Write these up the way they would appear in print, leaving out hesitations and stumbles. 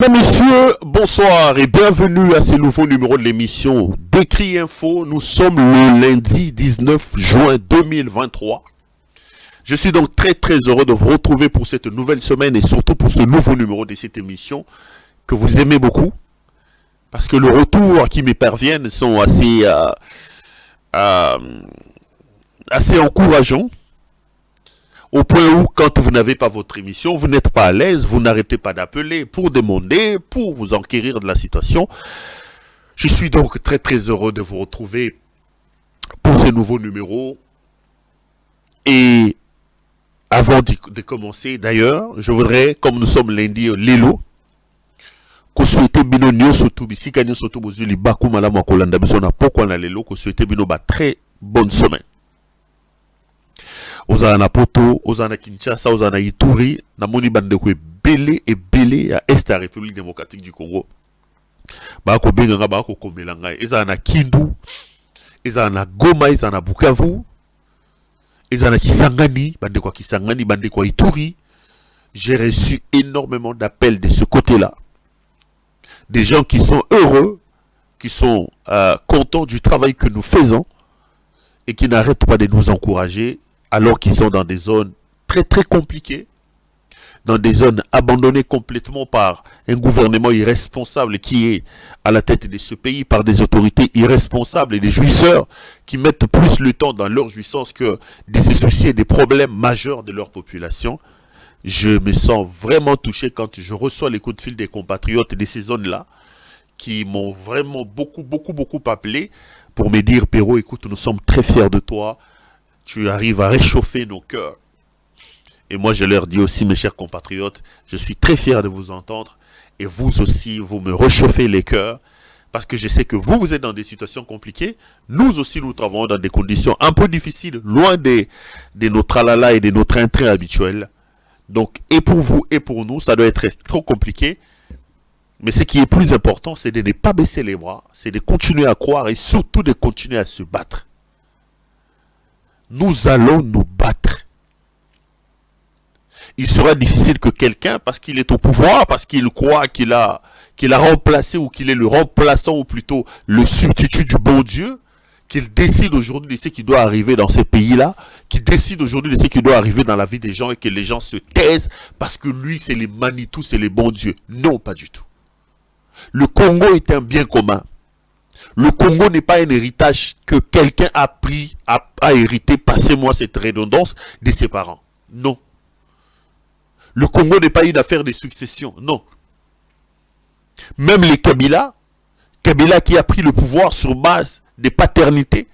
Mesdames, Messieurs, bonsoir et bienvenue à ce nouveau numéro de l'émission Décrit Info. Nous sommes le lundi 19 juin 2023. Je suis donc très heureux de vous retrouver pour cette nouvelle semaine et surtout pour ce nouveau numéro de cette émission que vous aimez beaucoup. Parce que les retours qui me parviennent sont assez encourageants. Au point où, quand vous n'avez pas votre émission, vous n'êtes pas à l'aise, vous n'arrêtez pas d'appeler pour demander, pour vous enquérir de la situation. Je suis donc très heureux de vous retrouver pour ce nouveau numéro. Et avant de commencer, d'ailleurs, je voudrais, comme nous sommes lundi, Lelo, que souhaiter bino nyoso tu bisika nyoso tu bozuli baku malamu akolanda biso na poko na lelo, que souhaiter bino ba très bonne semaine. Ozana Poto, Ozana Kinshasa, Ozana Ituri, namoni bandeko ebele ya Est la République démocratique du Congo. Bako benganga bako komelanga, ezana Kindu, ezana Goma, ezana Bukavu, ezana Kisangani, bandeko Kisangani, bandeko Ituri. J'ai reçu énormément d'appels de ce côté-là. Des gens qui sont heureux, qui sont contents du travail que nous faisons et qui n'arrêtent pas de nous encourager. Alors qu'ils sont dans des zones très compliquées, dans des zones abandonnées complètement par un gouvernement irresponsable qui est à la tête de ce pays, par des autorités irresponsables et des jouisseurs qui mettent plus le temps dans leur jouissance que de se soucier des problèmes majeurs de leur population. Je me sens vraiment touché quand je reçois les coups de fil des compatriotes de ces zones-là qui m'ont vraiment beaucoup appelé pour me dire « Péro, écoute, nous sommes très fiers de toi. Tu arrives à réchauffer nos cœurs. » Et moi, je leur dis aussi, mes chers compatriotes, je suis très fier de vous entendre. Et vous aussi, vous me réchauffez les cœurs. Parce que je sais que vous êtes dans des situations compliquées. Nous aussi, nous travaillons dans des conditions un peu difficiles, loin de nos tralala et de nos train-train habituels. Donc, et pour vous et pour nous, ça doit être trop compliqué. Mais ce qui est plus important, c'est de ne pas baisser les bras. C'est de continuer à croire et surtout de continuer à se battre. Nous allons nous battre. Il sera difficile que quelqu'un, parce qu'il est au pouvoir, parce qu'il croit qu'il a remplacé ou qu'il est le remplaçant ou plutôt le substitut du bon Dieu, qu'il décide aujourd'hui de ce qui doit arriver dans ces pays-là, qu'il décide aujourd'hui de ce qui doit arriver dans la vie des gens et que les gens se taisent parce que lui, c'est les Manitou, c'est les bons dieux. Non, pas du tout. Le Congo est un bien commun. Le Congo n'est pas un héritage que quelqu'un a pris, a hérité, passez-moi cette redondance, de ses parents. Non. Le Congo n'est pas une affaire de succession. Non. Même les Kabila qui a pris le pouvoir sur base de paternité,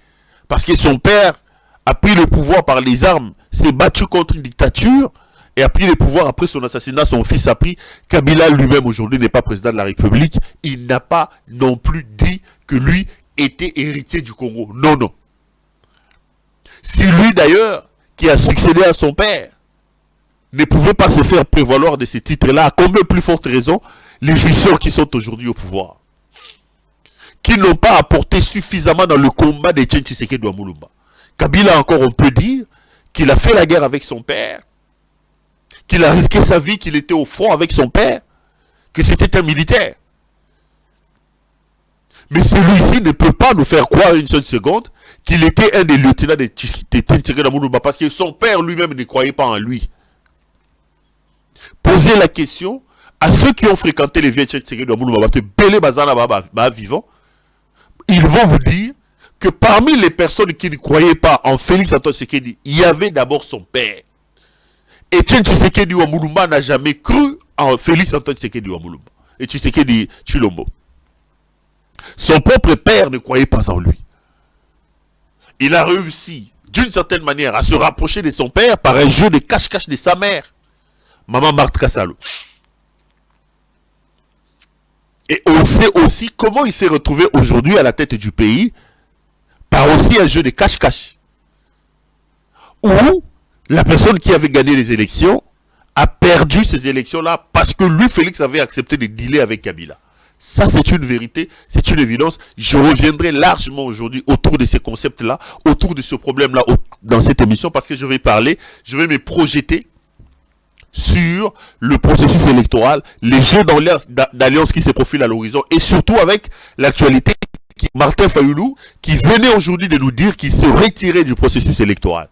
parce que son père a pris le pouvoir par les armes, s'est battu contre une dictature, et a pris le pouvoir après son assassinat, son fils a pris. Kabila lui-même aujourd'hui n'est pas président de la République. Il n'a pas non plus dit que lui était héritier du Congo. Non. Si lui d'ailleurs, qui a succédé à son père, ne pouvait pas se faire prévaloir de ces titres-là, à combien plus forte raison les jouisseurs qui sont aujourd'hui au pouvoir, qui n'ont pas apporté suffisamment dans le combat de Etienne Tshisekedi Mulumba. Kabila encore, on peut dire qu'il a fait la guerre avec son père, qu'il a risqué sa vie, qu'il était au front avec son père, que c'était un militaire. Mais celui-ci ne peut pas nous faire croire une seule seconde qu'il était un des lieutenants de Tshisekedi Mulumba parce que son père lui-même ne croyait pas en lui. Posez la question à ceux qui ont fréquenté les vieux Tshisekedi Mulumba, vivant, ils vont vous dire que parmi les personnes qui ne croyaient pas en Félix Antoine Tshisekedi, il y avait d'abord son père. Etienne Tshisekedi Mulumba n'a jamais cru en Félix Antoine Tshisekedi Mulumba et Tshisekedi Tshilombo. Son propre père ne croyait pas en lui. Il a réussi, d'une certaine manière, à se rapprocher de son père par un jeu de cache-cache de sa mère, Maman Marthe Kassalo. Et on sait aussi comment il s'est retrouvé aujourd'hui à la tête du pays par aussi un jeu de cache-cache. Où la personne qui avait gagné les élections a perdu ces élections-là parce que lui, Félix, avait accepté de dealer avec Kabila. Ça, c'est une vérité, c'est une évidence. Je reviendrai largement aujourd'hui autour de ces concepts-là, autour de ce problème-là dans cette émission, parce que je vais me projeter sur le processus électoral, les jeux d'alliance qui se profilent à l'horizon et surtout avec l'actualité Martin Fayoulou qui venait aujourd'hui de nous dire qu'il se retirait du processus électoral.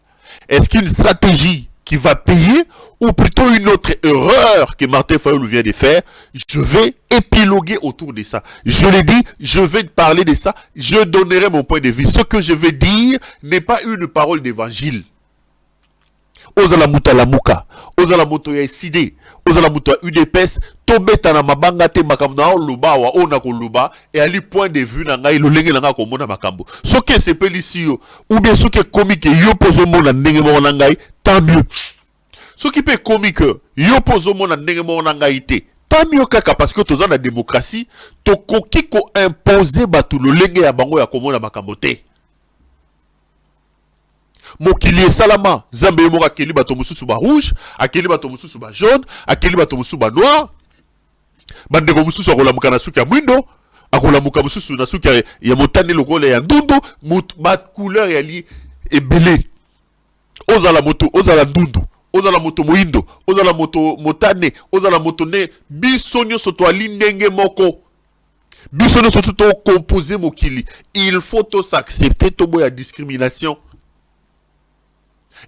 Est-ce qu'une stratégie qui va payer ou plutôt une autre erreur que Martin Fayoulou vient de faire? Je vais épiloguer autour de ça. Je l'ai dit, je vais parler de ça, je donnerai mon point de vue. Ce que je vais dire n'est pas une parole d'évangile. Ozala muta la muka, ozala moto ya SID, ozala moto ya UDPS, tobeta na mabanga te makambo na luba wa ona ko luba et ali point de vue na ngai lolenge na nga ko mona makambo. Soki sepeli siyo ou bien soki comique yo pozo mona ndenge mona ngai, tant mieux. Soki pe comique yo pozo mona ndenge mona ngai te, tant mieux kaka parce que toza na démocratie, tokoki ko imposer batu lolenge ya bango ya ko mona makambo te. Mokili salama zambe mo akeli bato mususu ba rouge akeli bato mususu ba jaune akeli bato mususu ba noir bandeko mususu akolamuka na suki ya mwindo akolamuka mususu na suki ya motane lokola ya ndundu ba couleur ya li ebele ozala moto ozala ndundu ozala moto moindo ozala moto motane ozala moto ne biso nyonso to ali ndenge moko biso nyonso to composer mokili il faut to s'accepter to boya discrimination.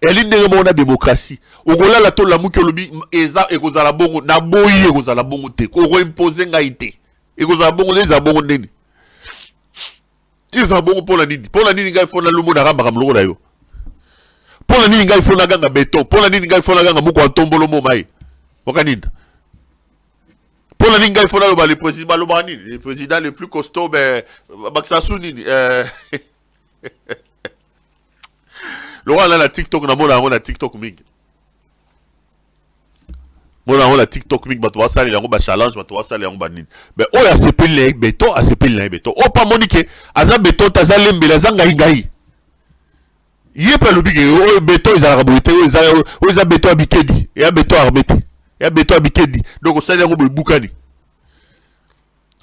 Et l'indé mon démocratie. Au gola la to la muke lobi eza ekozala bongo na boyi ekozala bongo te. Ko imposer ngaite. Ekozala bongo eza bongo nini. Eza bongo pour la nini. Pour la nini ngai fona lumo na ramba kamloko na yo. Pour la nini ngai fona ganga beton. Pour la nini ngai fona ganga muko antombolo mo mai. Okaninda. Pour la nini ngai fona loba le président loba nini. Le président le plus costaud ben Baksasu nini. Laurent là la TikTok na mona on la TikTok mig. Mona on la TikTok mig bato wasali yango ba challenge bato wasali yango ba nini. Ben o ya sepeli beton a sepeli beton. O pa monique aza beton taza lembela zanga ngai. Yé pa lobige o beton izala kabote o za beton abikedi et a beton armete. Et a beton abikedi. Donc osali yango bukani.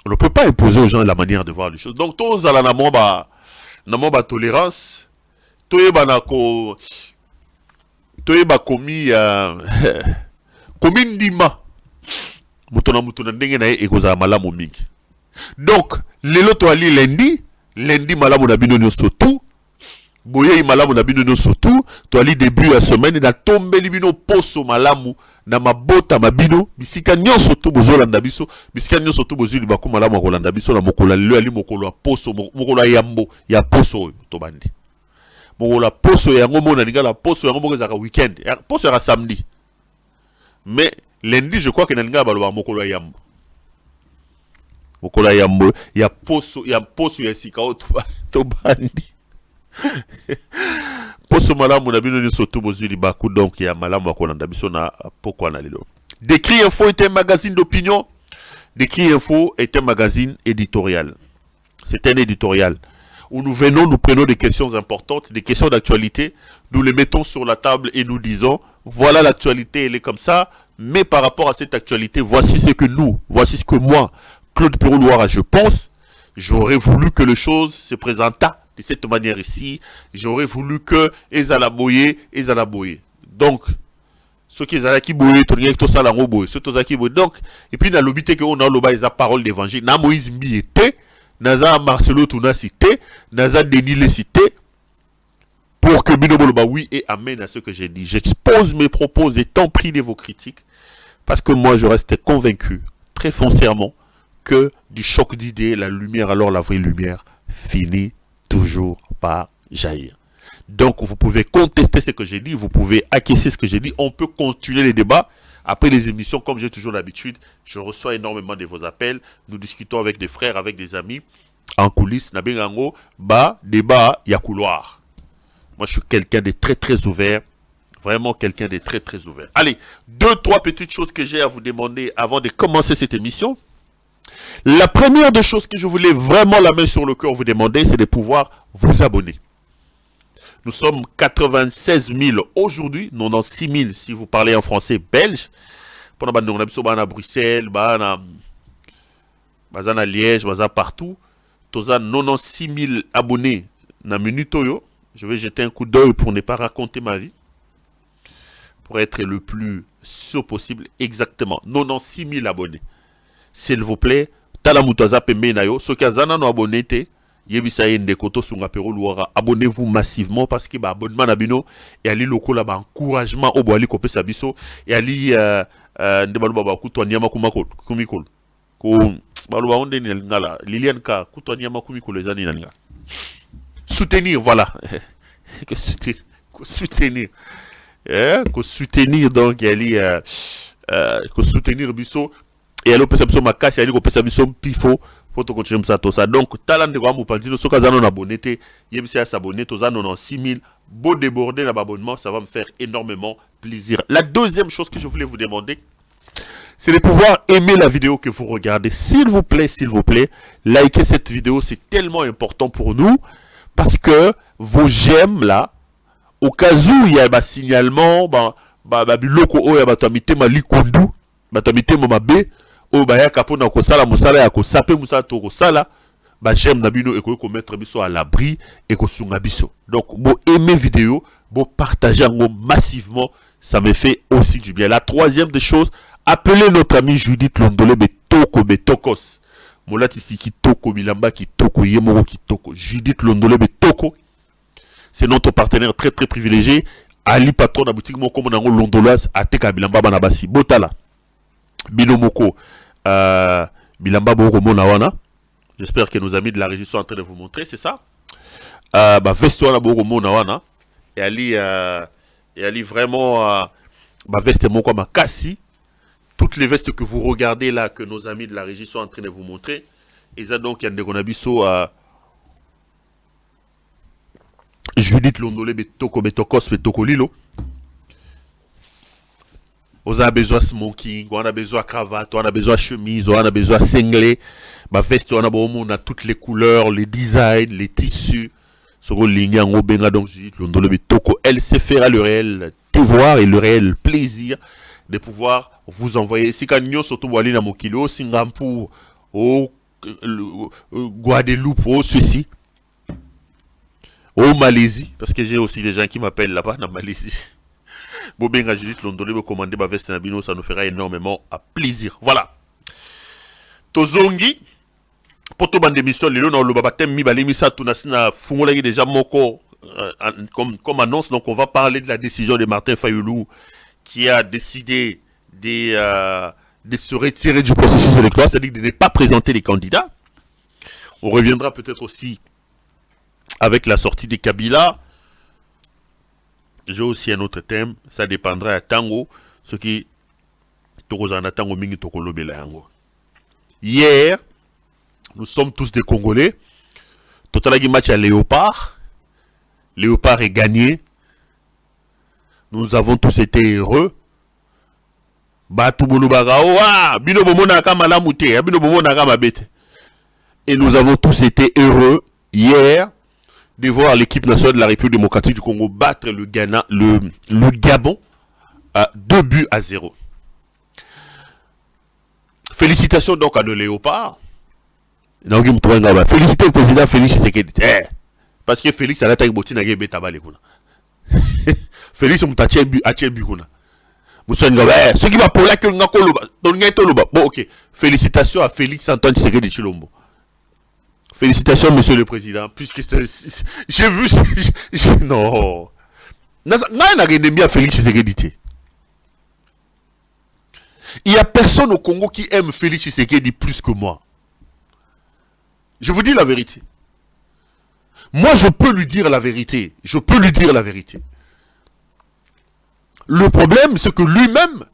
On ne peut pas imposer aux gens la manière de voir les choses. Donc tous à la namo ba tolérance. Toyeba nako toyeba komi komi ndima mutona ndenge na ekozala malamu mingi. Donc lelo to ali lundi malamu na bino nyonso tout boye malamu na bino nyonso tout to ali début ya semaine na tombeli bino poso malamu na mabota mabino bisika nyonso tout bozolanda biso bisika nyonso tout bozuli baku malamu akolanda biso na mokolo lelo ali mokolo ya poso mokolo ya yambo ya poso oyo to bandi. La poso ya ngomo na ninga la poso ya ngomo ezaka weekend ya poso ya samedi mais lundi je crois que na ninga baloba mokolo ya yambo mokolo ya yambo ya poso ya sika to bandi poso malamu na bino nyonso to bozuli baku donc ya malamu akolanda biso na pokwa na lelo. Décrit Info est un magazine d'opinion. Décrit Info est un magazine éditorial. C'est un éditorial où nous venons, nous prenons des questions importantes, des questions d'actualité, nous les mettons sur la table et nous disons, voilà l'actualité, elle est comme ça, mais par rapport à cette actualité, voici ce que moi, Claude Perrault-Loira, je pense. J'aurais voulu que les choses se présentât de cette manière ici. J'aurais voulu que Ezala Boye. Donc, ce qui est qui boye, tout ça, la boye, ce qui boye. Donc, et puis, dans l'obité qu'on a l'oba, ils a parole d'évangile. Na Moïse Mbi était, Naza Marcelo Touna cité, Naza Denis le cité, pour que Bino Boloba oui et amen à ce que j'ai dit. J'expose mes propos étant pris de vos critiques, parce que moi je reste convaincu, très foncièrement, que du choc d'idées, la lumière, alors la vraie lumière, finit toujours par jaillir. Donc vous pouvez contester ce que j'ai dit, vous pouvez acquiescer ce que j'ai dit, on peut continuer les débats. Après les émissions, comme j'ai toujours l'habitude, je reçois énormément de vos appels. Nous discutons avec des frères, avec des amis, en coulisses. Nabengango, débat, ya couloir. Moi, je suis quelqu'un de très, très ouvert. Vraiment quelqu'un de très, très ouvert. Allez, 2-3 petites choses que j'ai à vous demander avant de commencer cette émission. La première des choses que je voulais vraiment la main sur le cœur vous demander, c'est de pouvoir vous abonner. Nous sommes 96 000 aujourd'hui, 96 000 si vous parlez en français belge. Pendant que nous sommes à Bruxelles, à Liège, partout. Nous avons 96 000 abonnés dans Minute Je vais jeter un coup d'œil pour ne pas raconter ma vie. Pour être le plus sur possible exactement 96 000 abonnés. S'il vous plaît, Talamutoza Pembe Nayo, ce qui a zanano abonné, Yebisa Yende Koto Sungapero Louara, abonnez-vous massivement parce que abonnement Nabino et Ali Loko là encouragement au Boali Kopé Sabiso et Ali Ndebalu Baba Kutwanyama Kumikol. Ko Baluba Onde Ningala, Liliane Ka, Kutwanyama Kumikol les années Nanga. Soutenir, voilà. Que soutenir. Que soutenir donc Ali que soutenir Bisso et alors peut-être ma casse Ali Kopé Sabiso Pifo. Faut continuer ça tout ça. Donc, talent de Guamou Pandino, ce que vous abonné, Yebisa s'abonner, tous en 6 000. Beau déborder l'abonnement, ça va me faire énormément plaisir. La deuxième chose que je voulais vous demander, c'est de pouvoir aimer la vidéo que vous regardez. S'il vous plaît, likez cette vidéo, c'est tellement important pour nous. Parce que vos j'aime là, au cas où il y a un signalement, biloko oya batamite malikundu, batamite momabe, o baya kapona ko sala musala ya ko sape musala to ko sala ba j'aime na bino et ko mettre biso à l'abri et ko sunga biso. Donc bon aimer vidéo, bon partager en massivement, ça me fait aussi du bien. La troisième des choses, appelez notre ami Judith Londole Betoko Betokos. Molatisi Kitoko Bilamba Kitoko Yemoro Kitoko. Judith Londole Betoko. C'est notre partenaire très très privilégié. Ali patron na boutique moko monango Londoloise ateka Bilamba banabasi. Botala. Binomoko. Bilamba Boko Monawana. J'espère que nos amis de la régie sont en train de vous montrer, c'est ça. Vesto Boko Monawana. Et Ali vraiment veste moko ma kasi. Toutes les vestes que vous regardez là, que nos amis de la régie sont en train de vous montrer. Et ça donc, il y a des gonabiso Judith Londole Betoko Betokos Betoko Lilo. On a besoin de smoking, on a besoin de cravate, on a besoin de chemise, on a besoin de singlet. Ma veste, on a toutes les couleurs, les designs, les tissus. Elle sait faire le réel devoir et le réel plaisir de pouvoir vous envoyer. Si quand surtout Walina Mokilo, Singapour, au Guadeloupe, au ceci, au Malaisie, parce que j'ai aussi des gens qui m'appellent là-bas, en Malaisie. Bobenga Judith Londole me commander ma veste Nabino, ça nous fera énormément plaisir. Voilà. Tozongi, poto bande mission, lelo na lo babatem mi balemi sa tunasina fungola déjà moko comme annonce. Donc on va parler de la décision de Martin Fayulu qui a décidé de se retirer du processus électoral, c'est-à-dire de ne pas présenter les candidats. On reviendra peut-être aussi avec la sortie de Kabila. J'ai aussi un autre thème, ça dépendra à Tango, ce qui Tango mingi tokolobela yango. Hier, nous sommes tous des Congolais. Totalagi match à Léopard. Léopard est gagné. Nous avons tous été heureux. Et nous avons tous été heureux hier de voir l'équipe nationale de la République démocratique du Congo battre le Gabon à 2-0. Félicitations donc à nos léopards. Félicitez le président Félix Tshisekedi. Parce que Félix a l'attaque boti na beta bale kuna. Félix mutache bu ache bu kuna. Musanga ce qui va pour la que nga koloba. Donc nga toloba. Bon OK. Félicitations à Félix Antoine Tshisekedi Tshilombo. Félicitations, monsieur le président, puisque j'ai vu... Non. Il n'y a personne au Congo qui aime Félix Tshisekedi plus que moi. Je vous dis la vérité. Moi, je peux lui dire la vérité. Je peux lui dire la vérité. Le problème, c'est que lui-même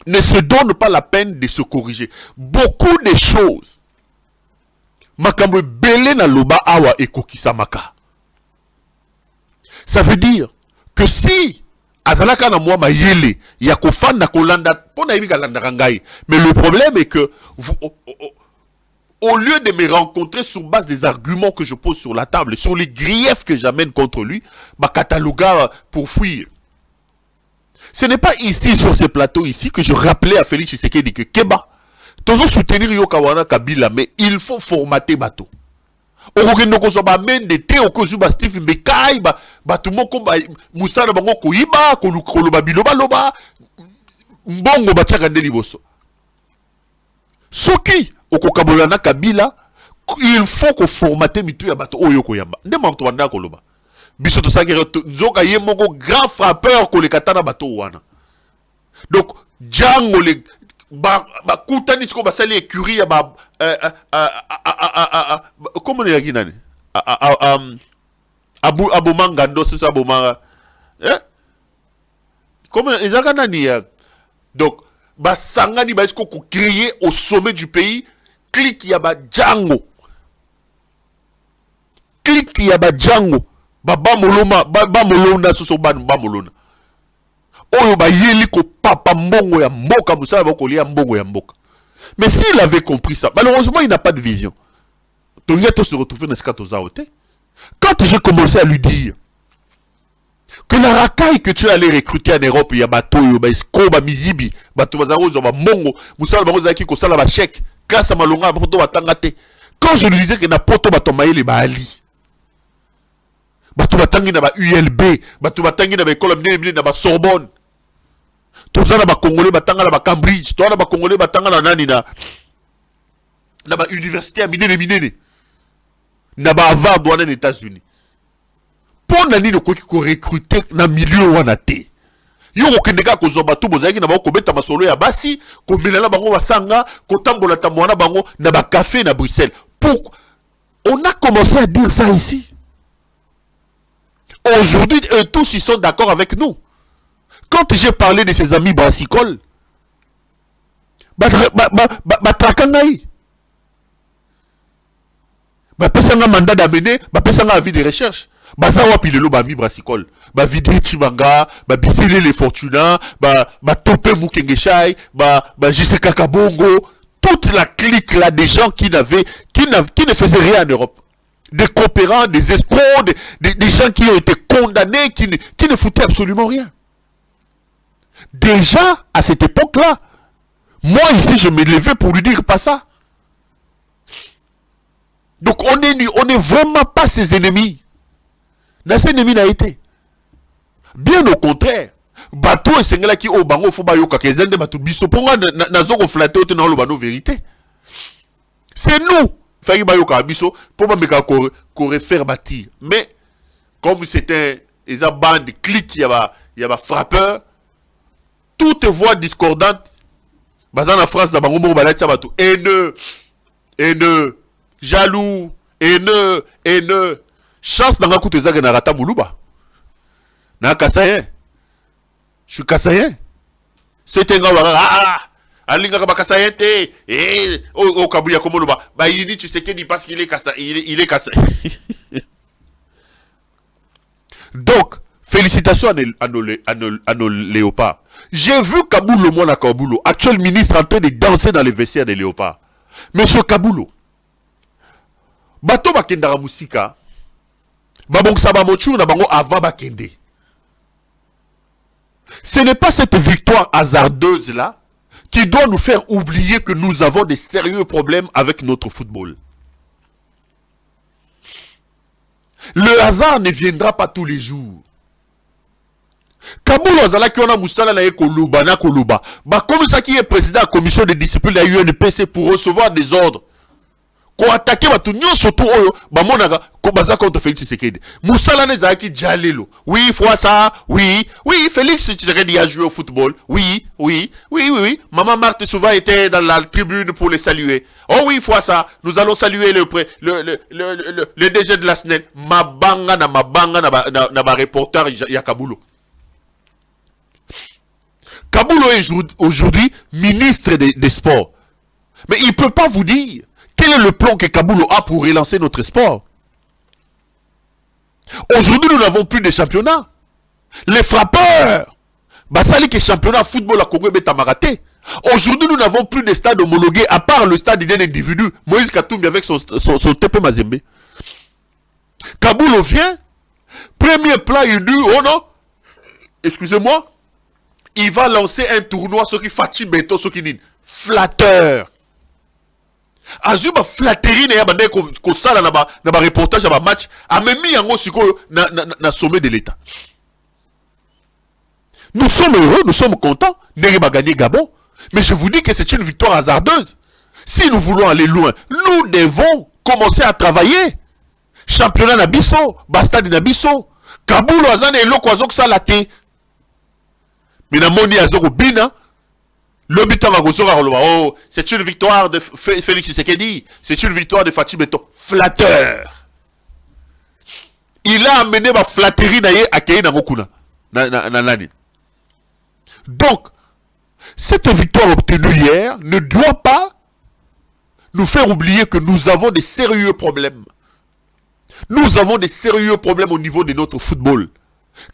ne se donne pas la peine de se corriger. Beaucoup de choses... Makambo belé na loba awa ekokisa maka. Ça veut dire que si azalaka na moi mayele ya kofan na kolanda pona yibika landa kangai, mais le problème est que vous, au lieu de me rencontrer sur base des arguments que je pose sur la table, sur les griefs que j'amène contre lui, ma cataloga pour fuir. Ce n'est pas ici sur ce plateau ici que je rappelais à Félix Tshisekedi que Keba toujours soutenir Yokawana Kabila, mais il faut formater bateau. okokende kozwa bamende te okozwi ba Steve Mbekai bato moko musala bango koyiba koloba bilobaloba mbongo batiaka nde liboso. Soki okokabola na Kabila, il faut ko formater mitu ya bato oyo koyamba nde mamuto banda koloba biso to sakere nzoka ye moko grand frappeur kolekata na bato wana. Donc jango le bakutani siko basali écurie ya comment on dit nani Abu Mangando, c'est ça Abu Manga, comment ezaka nani ya. Donc basangani basko ko créer au sommet du pays clique ya ba jango, clique ya ba jango ba molona soso ba molona oyo ba yeli ko papa mbongo ya mboka musala ba kolia mbongo ya mboka. Mais s'il avait compris ça, malheureusement il n'a pas de vision. Toniato se retrouver dans ce cas aux. Quand j'ai commencé à lui dire que la racaille que tu allais recruter en Europe, il y a bateau, il y a esco, ba miyibi, bateau bazaro, ba mongo, musala ba kozaki ko sala ba chèque, classe malonga ba poto batangate. Quand je lui disais que na poto bato maïle ba ali. Bato batangi na ba ULB, bato batangi na ba école mine na ba Sorbonne. Tozana ba Congolais batanga na ba Cambridge, tozana ba Congolais batanga na nani na ba université minene. Na ba Harvard wana aux États-Unis. Pour nani no koki ko recruter na milieu wana te. Yo okendeka ko zo bato bozaki na ba ko beta masolo ya basi, ko melela bango basanga, ko tambola tamwana bango na ba café na Bruxelles. Pour on a commencé à dire ça ici. Aujourd'hui, eux tous ils sont d'accord avec nous. Quand j'ai parlé de ses amis brassicoles, trakangai. Pesanga mandat d'amener, pesanga avis de recherche. Baza wapi lelo ba mi brassicole. Vidi Chibanga, bisele les Fortuna, Topé Mukengeshai, Jiseka Kabongo, toute la clique là des gens qui ne faisaient rien en Europe. Des coopérants, des escrocs, des gens qui ont été condamnés, qui ne foutaient absolument rien. Déjà, à cette époque-là, moi ici, je me levais pour lui dire pas ça. Donc, on est vraiment pas ses ennemis. Ses ennemis n'a été. Bien au contraire. Bateau et sengela qui au bango faut bayo kakezende bateau biso ponga na zoko flatter au na lo vérité. C'est nous. Fayi bayo ka biso pour pas me ko refaire bâtir. Mais comme c'était les bande clique il y a frappeur, toutes voix discordantes bazan en France na bango mo balati bateau haineux, jaloux, haineux. Chance nanga kutu ezaka na rata muluba. Na kasayen. Je suis kasayen. C'est un gars alinga ba kasayen te au kabuya komoloba. Il dit tu sais qu'il parce qu'il est kasayen, il est kasayen. Donc, félicitations à nos léopards. J'ai vu Kaboulo Mwana Kaboulo, actuel ministre en train de danser dans les vestiaires des léopards. Monsieur Kaboulo, bato bakendara musika, babong sabamochu na bango ava bakende. Ce n'est pas cette victoire hasardeuse là qui doit nous faire oublier que nous avons des sérieux problèmes avec notre football. Le hasard ne viendra pas tous les jours. Kaboulo azala ki ona musala na ekoluba na koluba. Comme ça qui est président de la commission de discipline de la UNPC pour recevoir des ordres. Ko attaquer batu nyonso to oyo ba monaka ko baza contre Félix Tshisekedi. Musala ne zaki jalelo. Oui, fois ça. Oui, Félix Tshisekedi a joué au football. Oui. Maman Marthe souvent était dans la tribune pour les saluer. Oh oui, fois ça. Nous allons saluer le DG de la SNEL. Mabanga na ba reporter ya Kaboulo. Kaboulo est aujourd'hui ministre des Sports. Mais il ne peut pas vous dire quel est le plan que Kaboulo a pour relancer notre sport. Aujourd'hui, nous n'avons plus de championnat. Les frappeurs, basali que championnat football à Congo est maraté. Aujourd'hui, nous n'avons plus de stade homologué à part le stade d'un individu. Moïse Katumbi avec son TP Mazembe. Kaboulo vient, premier plan, il dit, oh non, excusez-moi, il va lancer un tournoi, ce qui fatigue Beto, ce qui n'est flatteur. Azu ba flatterie na ya bande ko sala na ba reportage à ba match a même mis yango siko na sommet de l'état. Nous sommes heureux, nous sommes contents. Nere ba gagner Gabon, mais je vous dis que c'est une victoire hasardeuse. Si nous voulons aller loin, nous devons commencer à travailler. Championnat na biso, bastade na biso. Kaboul azane eloko azok sala te. Mais na moni azoko bina. Le but oh, c'est une victoire de Félix Tshisekedi, c'est une victoire de Fachi Beton. Flatteur. Il a amené ma flatterie à Kei Namokuna. Donc, cette victoire obtenue hier ne doit pas nous faire oublier que nous avons des sérieux problèmes. Nous avons des sérieux problèmes au niveau de notre football.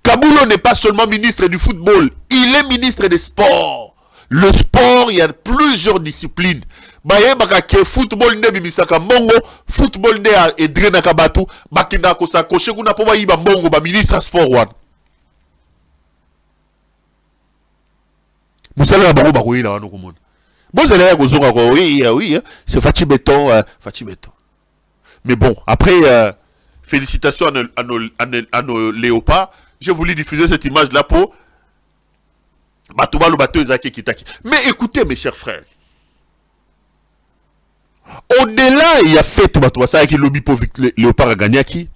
Kaboulo n'est pas seulement ministre du football, il est ministre des sports. Le sport, il y a plusieurs disciplines. Baye bakake football nde bimisaka mbongo, football nde edrena kabatu, bakinda ko sakoche kuna po bayiba mbongo ba ministre sport wan. Musala bango bakoyela wana komona. Bozala ya kozonga ko oui, c'est Fachi Beton, Fachi Beton. Mais bon, après félicitations à nos léopards, j'ai voulu diffuser cette image là pour mais écoutez mes chers frères, au-delà il y a fait ça qui lobby pour léopard à gagner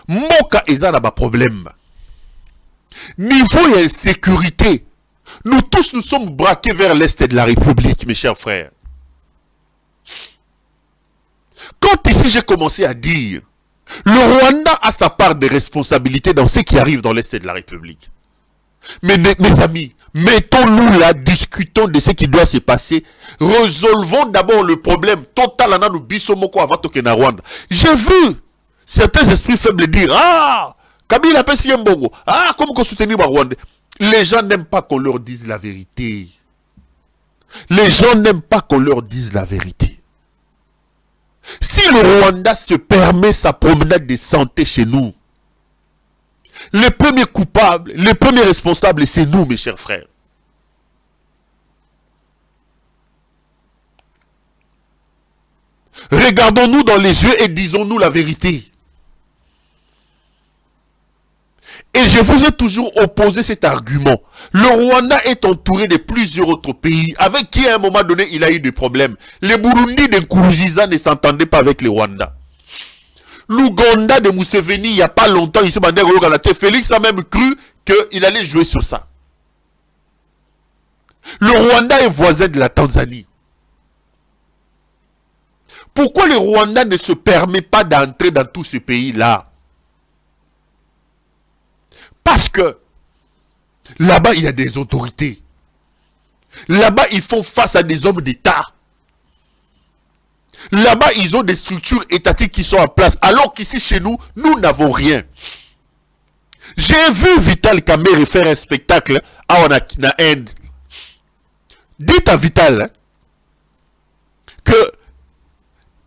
Moka ezana ba problème niveau insécurité. Nous tous nous sommes braqués vers l'est de la République, mes chers frères. Quand ici j'ai commencé à dire le Rwanda a sa part de responsabilité dans ce qui arrive dans l'est de la République. Mais mes amis, mettons-nous là, discutons de ce qui doit se passer. Résolvons d'abord le problème. Total, nous bisomoko avant Tokena Rwanda. J'ai vu certains esprits faibles dire ah, Kabila Pessi Mbongo. Ah, comment qu'on soutenir Rwanda. Les gens n'aiment pas qu'on leur dise la vérité. Les gens n'aiment pas qu'on leur dise la vérité. Si le Rwanda se permet sa promenade de santé chez nous, les premiers coupables, les premiers responsables, c'est nous, mes chers frères. Regardons-nous dans les yeux et disons-nous la vérité. Et je vous ai toujours opposé cet argument. Le Rwanda est entouré de plusieurs autres pays avec qui à un moment donné il a eu des problèmes. Les Burundi de Nkurunziza ne s'entendaient pas avec les Rwanda. L'Ouganda de Museveni, il n'y a pas longtemps, ici, Félix a même cru qu'il allait jouer sur ça. Le Rwanda est voisin de la Tanzanie. Pourquoi le Rwanda ne se permet pas d'entrer dans tous ces pays-là? Parce que là-bas, il y a des autorités. Là-bas, ils font face à des hommes d'État. Là-bas, ils ont des structures étatiques qui sont en place. Alors qu'ici, chez nous, nous n'avons rien. J'ai vu Vital Kamerhe faire un spectacle en Inde. Dites à Vital que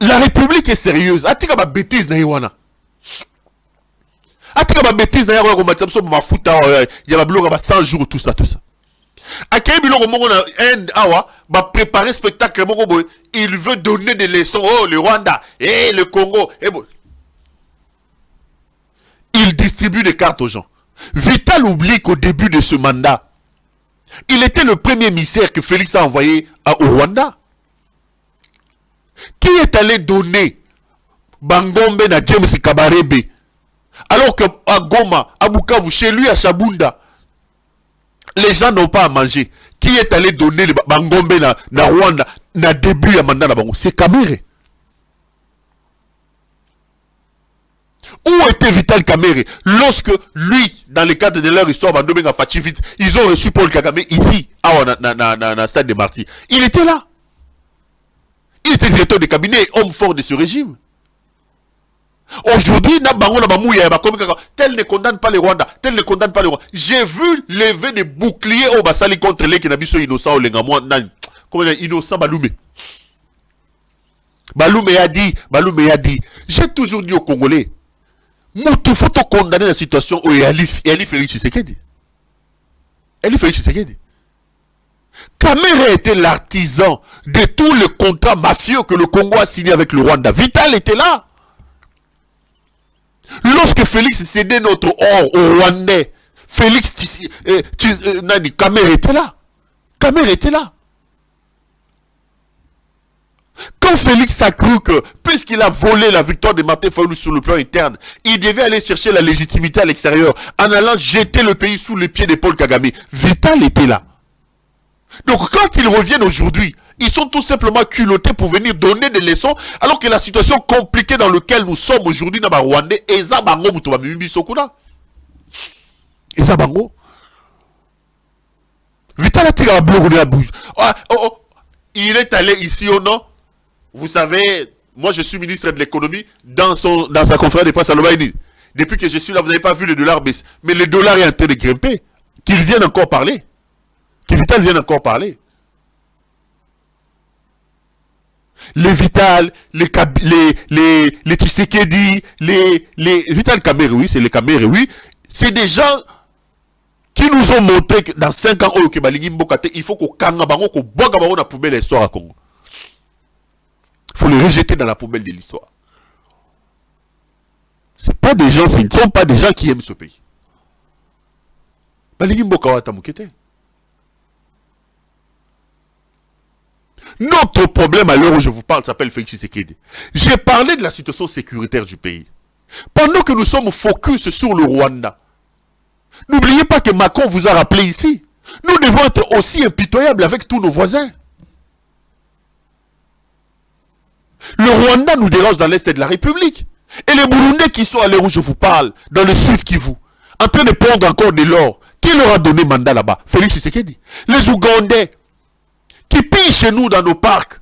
la République est sérieuse. Atika ba bêtise na iwana. Atika ba bêtise na iwana ko matsamso mafuta ya ba bloga ba 100 jours tout ça. Akaye biloko moko na Inde awa ba préparer spectacle moko boy, il veut donner des leçons oh le Rwanda et le Congo et bon. Il distribue des cartes aux gens. Vital oublie qu'au début de ce mandat, il était le premier émissaire que Félix a envoyé au Rwanda. Qui est allé donner Bangombe na James Kabarebe alors que à Goma, à Bukavu, chez lui à Shabunda, les gens n'ont pas à manger. Qui est allé donner le Bangombe na Rwanda na début à mandat na Bango? C'est Kamerhe. Où était Vital Kamerhe lorsque lui, dans le cadre de leur histoire, ils ont reçu Paul Kagame ici, à Stade de Marty. Il était là. Il était directeur de cabinet, homme fort de ce régime. Aujourd'hui, tel ne condamne pas les Rwandais, tel ne condamne pas les Rwandais. J'ai vu lever des boucliers au Basali contre les Kenabiso innocents au Lengamou, innocent Baloumé. Baloumé a dit, j'ai toujours dit aux Congolais, il faut condamner la situation où Eli Félix Tshisekedi. Eli Félix Tshisekedi. Kamere était l'artisan de tous les contrats mafieux que le Congo a signés avec le Rwanda. Vital était là. Lorsque Félix cédait notre or au Rwandais, Kamere était là. Kamere était là. Quand Félix a cru que, puisqu'il a volé la victoire de Martin Fayulu sur le plan interne, il devait aller chercher la légitimité à l'extérieur, en allant jeter le pays sous les pieds de Paul Kagame, Vital était là. Donc quand ils reviennent aujourd'hui, ils sont tout simplement culottés pour venir donner des leçons, alors que la situation compliquée dans laquelle nous sommes aujourd'hui dans le Rwandais, Ezabango Mutomamimi Sokuna. Ezabango. Vital a tiré à bloc la bouche. Il est allé ici au nord. Vous savez, moi je suis ministre de l'économie, dans sa conférence de presse à Lobaini. Depuis que je suis là, vous n'avez pas vu le dollar baisser. Mais le dollar est en train de grimper. Qu'il vienne encore parler. Que Vital vienne encore parler. Les Vital, les Tshisekedi, les Vital Kamere, oui, c'est les Kamere, oui. C'est des gens qui nous ont montré que dans 5 ans, il faut qu'on kanga bango, qu'on boga bango na poubelle l'histoire à Congo. Il faut les rejeter dans la poubelle de l'histoire. Ce ne sont pas des gens qui aiment ce pays. Notre problème à l'heure où je vous parle s'appelle Félix Tshisekedi. J'ai parlé de la situation sécuritaire du pays. Pendant que nous sommes focus sur le Rwanda, n'oubliez pas que Macron vous a rappelé ici. Nous devons être aussi impitoyables avec tous nos voisins. Le Rwanda nous dérange dans l'est de la République. Et les Burundais qui sont à l'heure où je vous parle, dans le sud Kivu, en train de prendre encore de l'or, qui leur a donné mandat là-bas? Félix Tshisekedi. Les Ougandais, qui pillent chez nous dans nos parcs,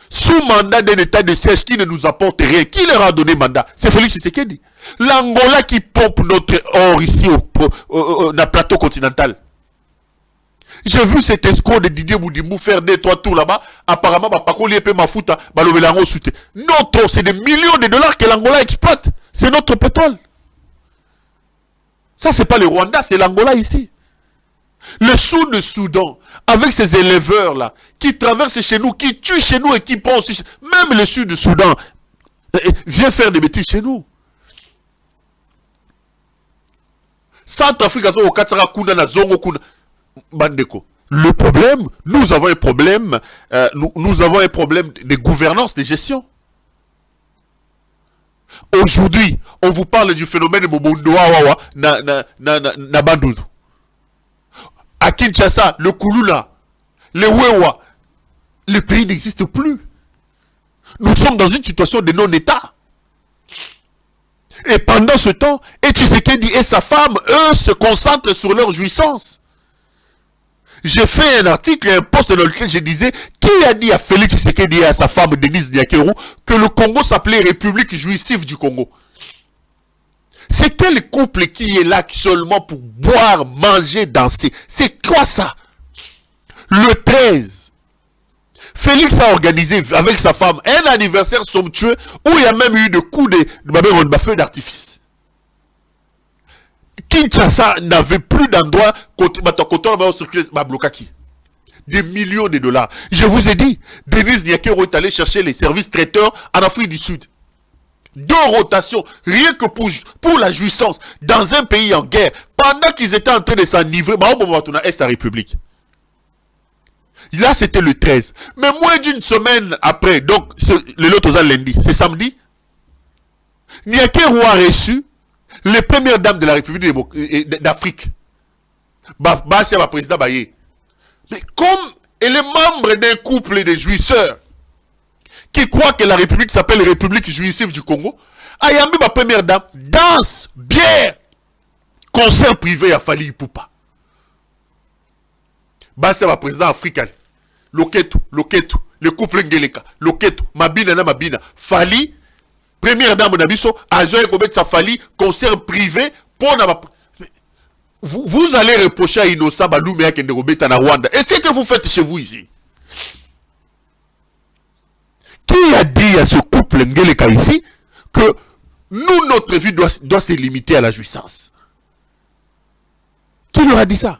sous mandat d'un état de siège qui ne nous apporte rien, qui leur a donné mandat? C'est Félix Tshisekedi. L'Angola qui pompe notre or ici dans le plateau continental. J'ai vu cet escroc de Didier Boudimou faire 2-3 tours là-bas. Apparemment, notre, c'est des millions de dollars que l'Angola exploite. C'est notre pétrole. Ça, c'est pas le Rwanda, c'est l'Angola ici. Le Sud-Soudan, avec ces éleveurs-là, qui traversent chez nous, qui tuent chez nous et qui pensent aussi. Même le Sud-Soudan vient faire des bêtises chez nous. Centrafrique, le problème, nous avons un problème, nous avons un problème de gouvernance, de gestion. Aujourd'hui, on vous parle du phénomène de Mobondoa na Bandundu. À Kinshasa, le Kouloula, le Wewa, le pays n'existe plus. Nous sommes dans une situation de non-État. Et pendant ce temps, Tshisekedi et sa femme, eux, se concentrent sur leur jouissance. J'ai fait un article et un post dans lequel je disais, qui a dit à Félix Tshisekedi et à sa femme Denise Diakerou que le Congo s'appelait République jouissive du Congo? C'est quel couple qui est là seulement pour boire, manger, danser? C'est quoi ça? Le 13, Félix a organisé avec sa femme un anniversaire somptueux où il y a même eu de coups de feu d'artifice. Kinshasa n'avait plus d'endroit côté des millions de dollars. Je vous ai dit, Denis Diakero est allé chercher les services traiteurs en Afrique du Sud. 2 rotations, rien que pour la jouissance, dans un pays en guerre, pendant qu'ils étaient en train de s'enivrer, est la République. Là, c'était le 13. Mais moins d'une semaine après, donc, le lot aux lundi, c'est samedi, Niakeru a reçu les premières dames de la République d'Afrique. C'est ma président Baye. Mais comme elle est membre d'un couple de jouisseurs qui croient que la République s'appelle République jouissive du Congo, Ayambi, ma première dame, danse, bière, concert privé à Fali Ipupa. C'est ma président africain. Loketu, le couple Ngeleka, Loketu, Mabina, Fali, première dame Nabiso, Ajoy Kobet Safali, concert privé pour vous allez reprocher à Innocent Baloumea Kenderobeta na Rwanda. Et c'est que vous faites chez vous ici. Qui a dit à ce couple Ngeleka ici que nous, notre vie doit se limiter à la jouissance? Qui leur a dit ça?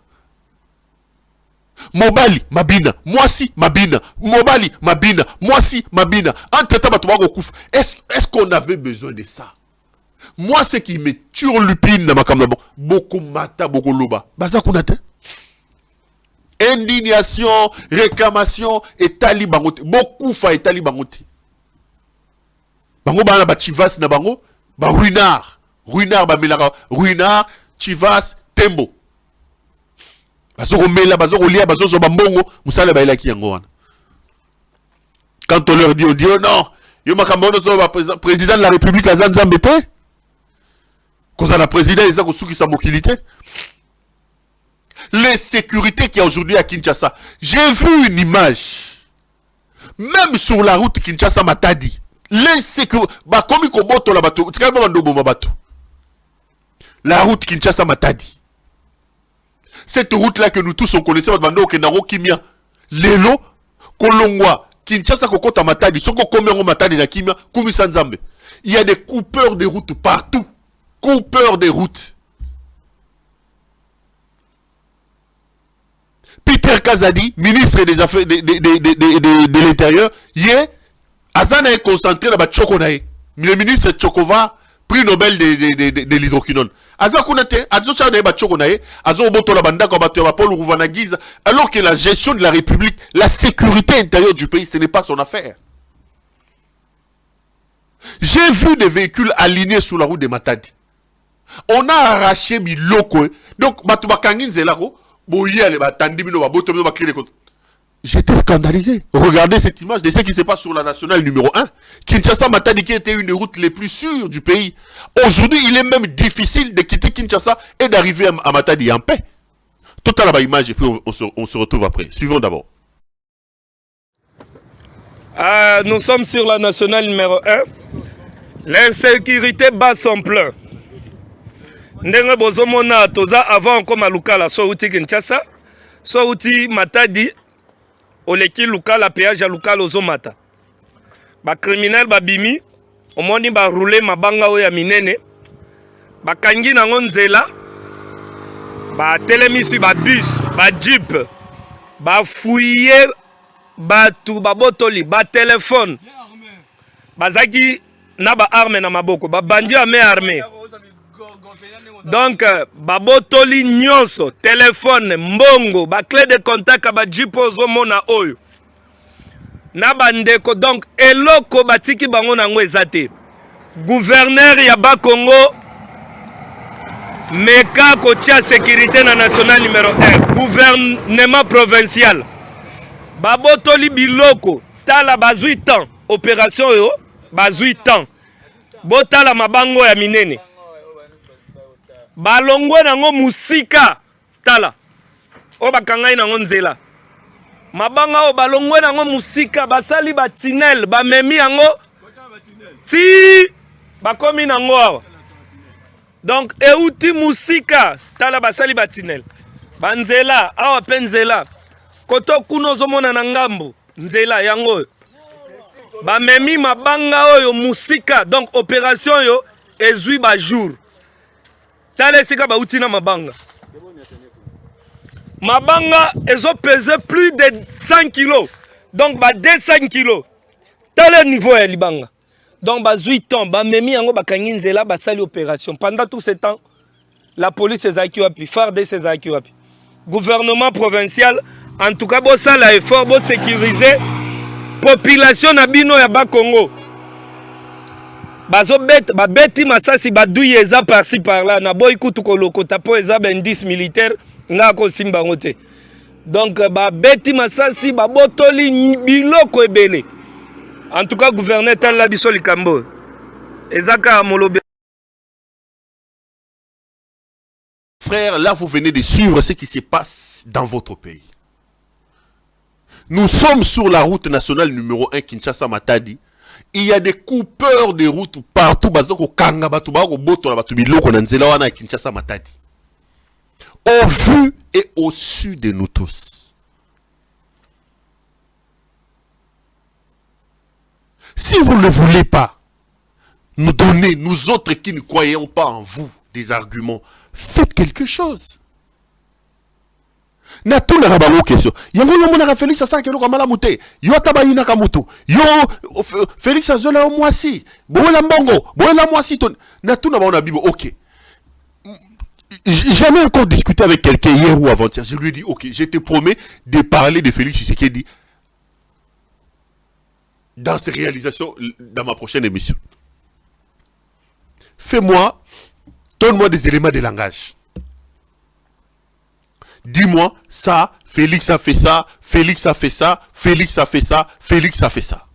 Mobali mabina, mwasi mabina, mobali mabina, mwasi mabina. Entre temps, est-ce qu'on avait besoin de ça? Moi, ce qui me turlupine dans ma caméra, beaucoup mata, beaucoup loba. Baza kunate. Indignation, réclamation, et talibangote. Beaucoup fa et talibangote. Bango bana ba chivas na bango, ba ruinard. Ruinard ba melara, ruinard, chivas, tembo. Bazoko mela, bazoko lia, bazoko bambongo, musale ba elaki yango wana. Quand on leur dit, on dit oh non, yo makambono so ba président de la République à Zanzambe pe. Quand la président ils ont souki sa mobilité. Les sécurités qu'il y a aujourd'hui à Kinshasa. J'ai vu une image. Même sur la route Kinshasa Matadi. Les sécurités. Bah, comme il la bateau. La route Kinshasa Matadi. Cette route-là que nous tous on connaissait, Lelo, Kolongwa, Kinshasa Kokota Matadi, Soko Komengo Matadi na Kimia, Kumisanzambe. Il y a des coupeurs de routes partout. Coupeurs de routes. Peter Kazadi, ministre des Affaires de l'Intérieur, hier, Azana est concentré dans la Tchokonae. Le ministre Tchokova, prix Nobel de l'hydroquinone. Azakunate, Azocha de Tchokonae, Azo Boto la Banda, Paul Rouvanagiz, alors que la gestion de la République, la sécurité intérieure du pays, ce n'est pas son affaire. J'ai vu des véhicules alignés sur la route de Matadi. On a arraché Biloko. Donc, Batubakangin Zelaro, j'étais scandalisé. Regardez cette image de ce qui se passe sur la nationale numéro 1. Kinshasa Matadi qui était une des routes les plus sûres du pays. Aujourd'hui, il est même difficile de quitter Kinshasa et d'arriver à Matadi en paix. Total la image et puis on se retrouve après. Suivons d'abord. Nous sommes sur la nationale numéro 1. L'insécurité bat son plein. Ndenge bozomona toza avant comme Lukala so uti Kinshasa so uti Matadi oleki Lukala péage à Lukala ozomata ba criminel ba bimi omoni ba rouler mabanga oya minene ba kangi nango nzela ba telemisi ba bus ba jeep ba fouiller ba tout ba botoli ba téléphone bazaki na ba arme na maboko ba bandi ame armé. Donc, babotoli nyonso, téléphone, mbongo, ba clé de contact, ba jipo zomona oyo. Na bandeko, donc, eloko batiki bango nango ezate. Gouverneur ya ba Congo, meka kotia sécurité na national numéro 1. Gouvernement provincial. Babotoli biloko, tala bazui temps. Opération yo, bazui temps. Botala mabango ya minene. Balongwe nango musika tala o bakangai nango nzela mabanga o balongwe nango musika basali batinel bamemi yango ti bakomi nango awa donc euti musika tala basali batinel banzela awa pe nzela koto kuno zomona na ngambo nzela yango bamemi mabanga oyo musika donc opération yo ezui ba jour. Tale sika ba utina mabanga. Mabanga ezo pèse plus de 100 kilos. Donc ba 200 kilos. Tale niveau ya libanga. Donc ba 8 ans ba memi yango ba kangi nzela ba sali opération. Pendant tout ce temps, la police ezaki wapi, FARDC ezaki wapi. Gouvernement provincial en tout cas bo sala effort bo sécuriser population na bino ya ba Congo. Bazo bet ba beti masasi badouye eza par-ci par-là na boy kutu koloko tapo eza ben 10 militaire nga ko simba ngote. Donc ba beti masasi ba botoli biloko ebele. En tout cas gouverneur tala biso likambo. Ezaka molobe. Frères, là vous venez de suivre ce qui se passe dans votre pays. Nous sommes sur la route nationale numéro 1 Kinshasa Matadi. Il y a des coupeurs de route partout. Bazoko kanga batu bako boto na batu biloko na nzela wana Kinshasa Matadi. Au vu et au su de nous tous. Si vous ne voulez pas nous donner, nous autres qui ne croyons pas en vous, des arguments, faites quelque chose. Na tuna ka bango question. Yango yo mona ka Félix asa ke ko mala muté. Yo tabayina ka mutu. Yo Félix azola mwasi. Bola mbongo, bola mwasi ton. Na tuna ba on a bibo OK. Jamais encore discuté avec quelqu'un hier ou avant-hier. Je lui ai dit OK, je te promets de parler de Félix Tshisekedi dans ses réalisations dans ma prochaine émission. Fais-moi, donne-moi des éléments de langage. Dis-moi, ça, Félix a fait ça, Félix a fait ça, Félix a fait ça, Félix a fait ça.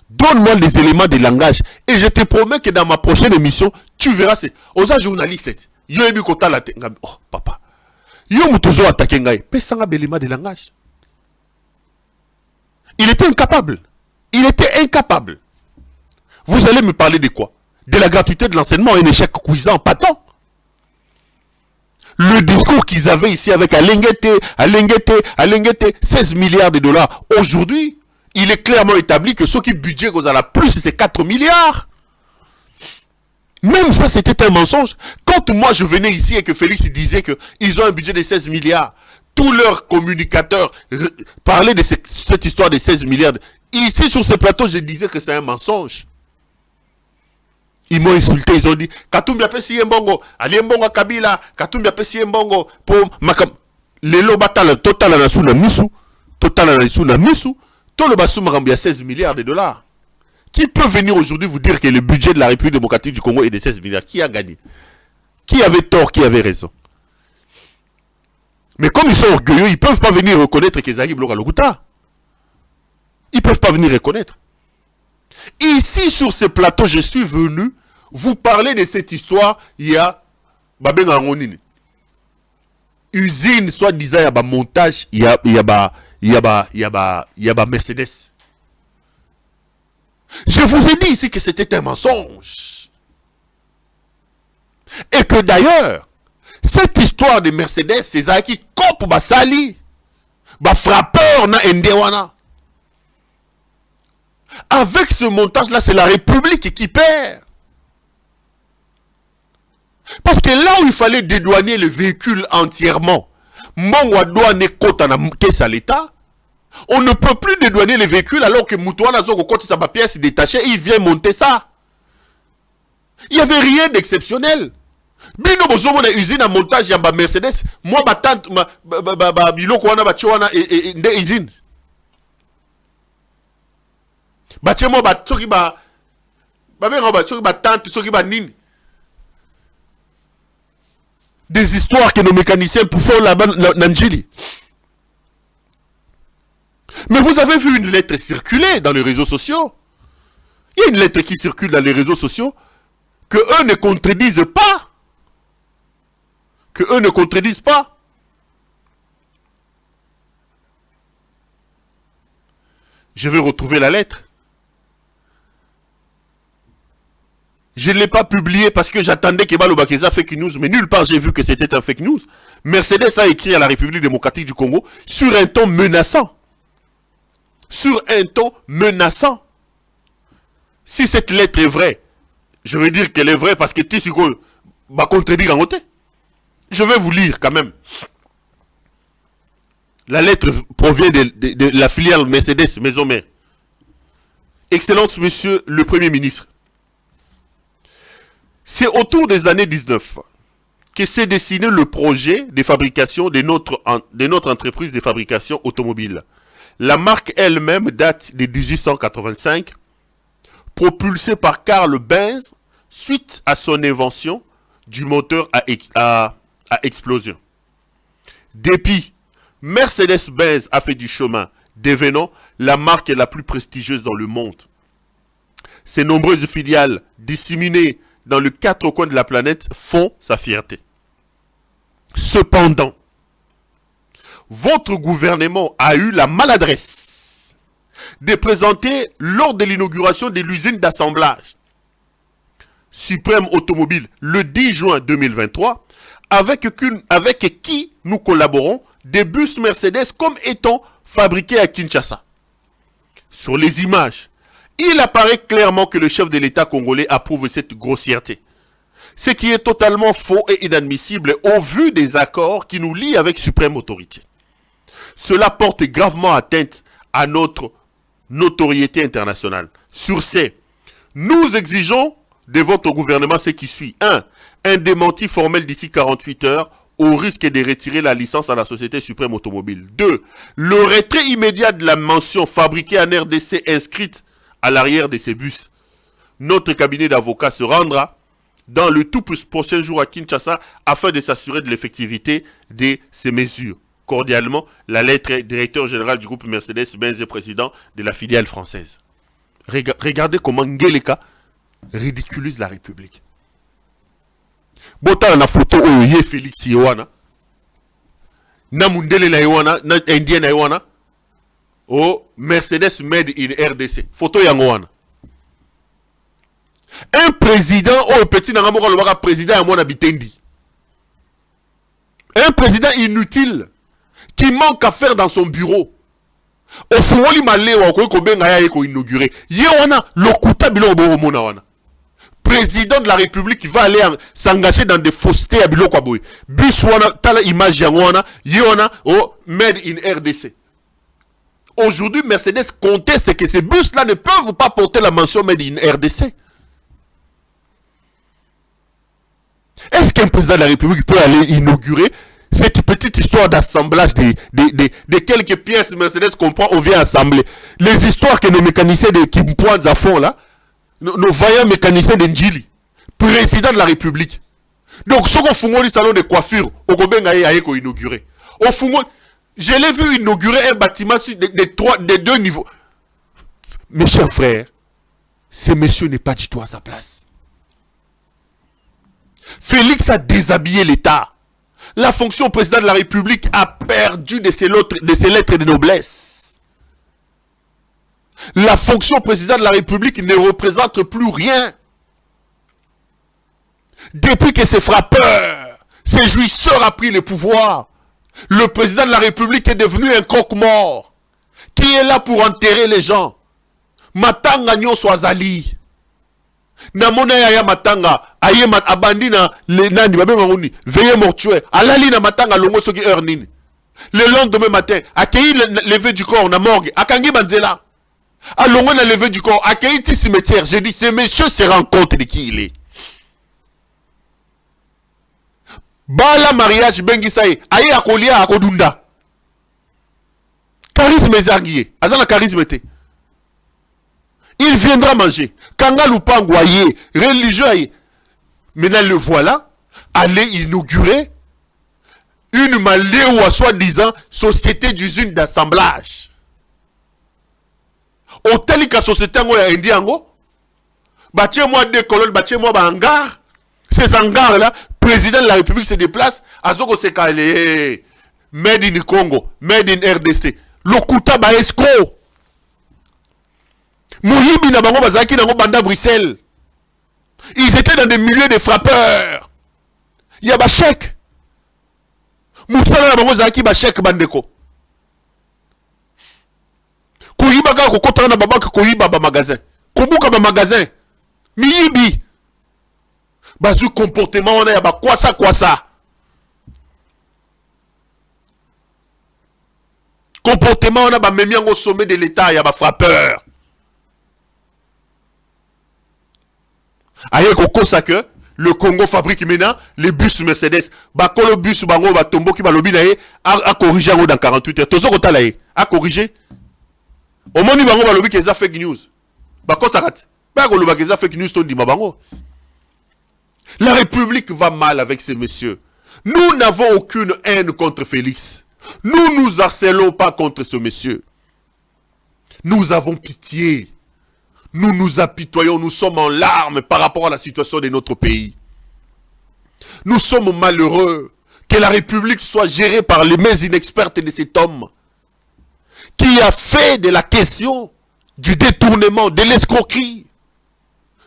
Donne-moi des éléments de langage et je te promets que dans ma prochaine émission, tu verras, c'est aux journalistes. Yo ebi kota la tenga. Oh, papa. Yo mutuzo attaqué ngai. Pesanga belima de langage. Il était incapable. Il était incapable. Vous allez me parler de quoi? De la gratuité de l'enseignement, un échec cuisant, patent. Le discours qu'ils avaient ici avec Alengete, 16 milliards de dollars. Aujourd'hui, il est clairement établi que ce qui budget qu'on a la plus, c'est 4 milliards. Même ça, c'était un mensonge. Quand moi, je venais ici et que Félix disait qu'ils ont un budget de 16 milliards, tous leurs communicateurs parlaient de cette histoire de 16 milliards. Ici, sur ce plateau, je disais que c'est un mensonge. Ils m'ont insulté, ils ont dit Katumbi a pesi mbongo, ali mbongo Kabila, Katumbi a pesi mbongo pour makam. Lelo batala total na suna misu, total na suna misu, tout le basu makambi a 16 milliards de dollars. Qui peut venir aujourd'hui vous dire que le budget de la République démocratique du Congo est de 16 milliards? Qui a gagné? Qui avait tort, qui avait raison? Mais comme ils sont orgueilleux, ils ne peuvent pas venir reconnaître qu'ils arrivent au Lokuta. Ils ne peuvent pas venir reconnaître. Ici, sur ce plateau, je suis venu vous parler de cette histoire. Il y a usine, soi-disant, il y a montage, il y a Mercedes. Je vous ai dit ici que c'était un mensonge. Et que d'ailleurs, cette histoire de Mercedes, c'est ça qui coupe Basali, frappeur na Ndewana. Avec ce montage-là, c'est la République qui perd. Parce que là où il fallait dédouaner le véhicule entièrement, Mongwa douane kota na caisse à l'État, on ne peut plus dédouaner les véhicules alors que Moutouana Zoko côté sa pièce détachée, il vient monter ça. Il n'y avait rien d'exceptionnel. Bino bozomo na usine à montage ya Mercedes, moi tante biloko wana bachoana et nde usine. Bachemo soki tante soki nini. Des histoires que nos mécaniciens pour faire là-bas Nanjili. Mais vous avez vu une lettre circuler dans les réseaux sociaux. Il y a une lettre qui circule dans les réseaux sociaux que eux ne contredisent pas. Que eux ne contredisent pas. Je vais retrouver la lettre. Je ne l'ai pas publié parce que j'attendais que Balobakeza fake news, mais nulle part j'ai vu que c'était un fake news. Mercedes a écrit à la République démocratique du Congo sur un ton menaçant. Sur un ton menaçant. Si cette lettre est vraie, je veux dire qu'elle est vraie parce que Tissiko va contredire en côté. Je vais vous lire quand même. La lettre provient de la filiale Mercedes Maison Mère. Excellence, monsieur le Premier ministre. C'est autour des années 19 que s'est dessiné le projet de fabrication de notre entreprise de fabrication automobile. La marque elle-même date de 1885, propulsée par Carl Benz suite à son invention du moteur à explosion. Depuis, Mercedes-Benz a fait du chemin, devenant la marque la plus prestigieuse dans le monde. Ses nombreuses filiales disséminées dans les 4 coins de la planète font sa fierté. Cependant, votre gouvernement a eu la maladresse de présenter lors de l'inauguration de l'usine d'assemblage Suprême Automobile le 10 juin 2023 avec qui nous collaborons des bus Mercedes comme étant fabriqués à Kinshasa. Sur les images, il apparaît clairement que le chef de l'État congolais approuve cette grossièreté. Ce qui est totalement faux et inadmissible au vu des accords qui nous lient avec Suprême Autorité. Cela porte gravement atteinte à notre notoriété internationale. Sur ce, nous exigeons de votre gouvernement ce qui suit. 1. Un démenti formel d'ici 48 heures au risque de retirer la licence à la Société Suprême Automobile. 2. Le retrait immédiat de la mention fabriquée en RDC inscrite à l'arrière de ces bus. Notre cabinet d'avocats se rendra dans le tout prochain jour à Kinshasa afin de s'assurer de l'effectivité de ces mesures. Cordialement, la lettre directeur général du groupe Mercedes-Benz et président de la filiale française. Regardez comment Ngeleka ridiculise la République. Bota na photo oye Félix Yohana. Na mundele na Yohana, na Indien na Yohana. Oh, Mercedes made in RDC. Photo yangoana. Un président, oh petit nangamora le président à mon habitendi. Un président inutile qui manque à faire dans son bureau. Au fond, il m'a l'air ko benga ya ko inaugurer. Yewana lokuta bilo bo mona wana. Président de la République qui va aller s'engager dans des faussetés à bilo kwa boy. Biswana tala image yangoana, yewana oh made in RDC. Aujourd'hui, Mercedes conteste que ces bus-là ne peuvent pas porter la mention made in RDC. Est-ce qu'un président de la République peut aller inaugurer cette petite histoire d'assemblage de quelques pièces Mercedes qu'on prend, on vient assembler? Les histoires que nos mécaniciens de Kimpoint font là, nos vaillants mécaniciens d'Endjili, président de la République. Donc, ce qu'on fait le salon de coiffure, au Gobenga a inauguré. Au fond, je l'ai vu inaugurer un bâtiment de 2 niveaux. Mes chers frères, ce monsieur n'est pas du tout à sa place. Félix a déshabillé l'État. La fonction président de la République a perdu de ses lettres de noblesse. La fonction président de la République ne représente plus rien. Depuis que ces frappeurs, ces jouisseurs ont pris le pouvoir, le président de la République est devenu un croque-mort qui est là pour enterrer les gens. Matanga nyonso azali. Namona ya matanga aye abandi na le nani babenga ngoni veillée mortuaire alali na matanga longo soki heure nini. Le lendemain matin accueilli le lever du corps na morgue akangi banzela alongo na lever du corps accueilli ti cimetière. J'ai dit ce monsieur se rend compte de qui il est. Bala mariage bengi saye aye akolia akodunda charisme ezangiye azana charisme te. Il viendra manger. Kanga Lupango aye, religieux aye. Maintenant le voilà, aller inaugurer une malée ou soi-disant société d'usine d'assemblage. Hôtel ka société ngo ya indiango. Bâtir moi 2 colonnes, bâtir moi ba hangar. Ces hangars là, président de la République se déplace, azoko se calé. Made in Congo, made in RDC. Lokuta ba escroc. Mohibi na bango bazaki nango banda Bruxelles. Ils étaient dans des milieux de frappeurs. Il y a Bachek. Moussala na bango zaki Bachek bandeko. Koyiba ka kokota na babaka koyiba ba magasin. Kobuka ba magasin. Miyibi. Bazu comportement on a ba kwasa. Comportement on a ba memi au sommet de l'état ya ba frappeur. Aye kokosa que le Congo fabrique maintenant les bus Mercedes. Bakolo bus bango ba tombo ki balobi na ye a corriger dans 48 heures. Tozo kotala ye a corriger. Au moni bango balobi ke za fake news. Bakosa kat. Ba ko loba ke za fake news to ndima bango. La République va mal avec ces messieurs. Nous n'avons aucune haine contre Félix. Nous nous harcelons pas contre ce monsieur. Nous avons pitié. Nous nous apitoyons, nous sommes en larmes par rapport à la situation de notre pays. Nous sommes malheureux que la République soit gérée par les mains inexpertes de cet homme qui a fait de la question du détournement, de l'escroquerie,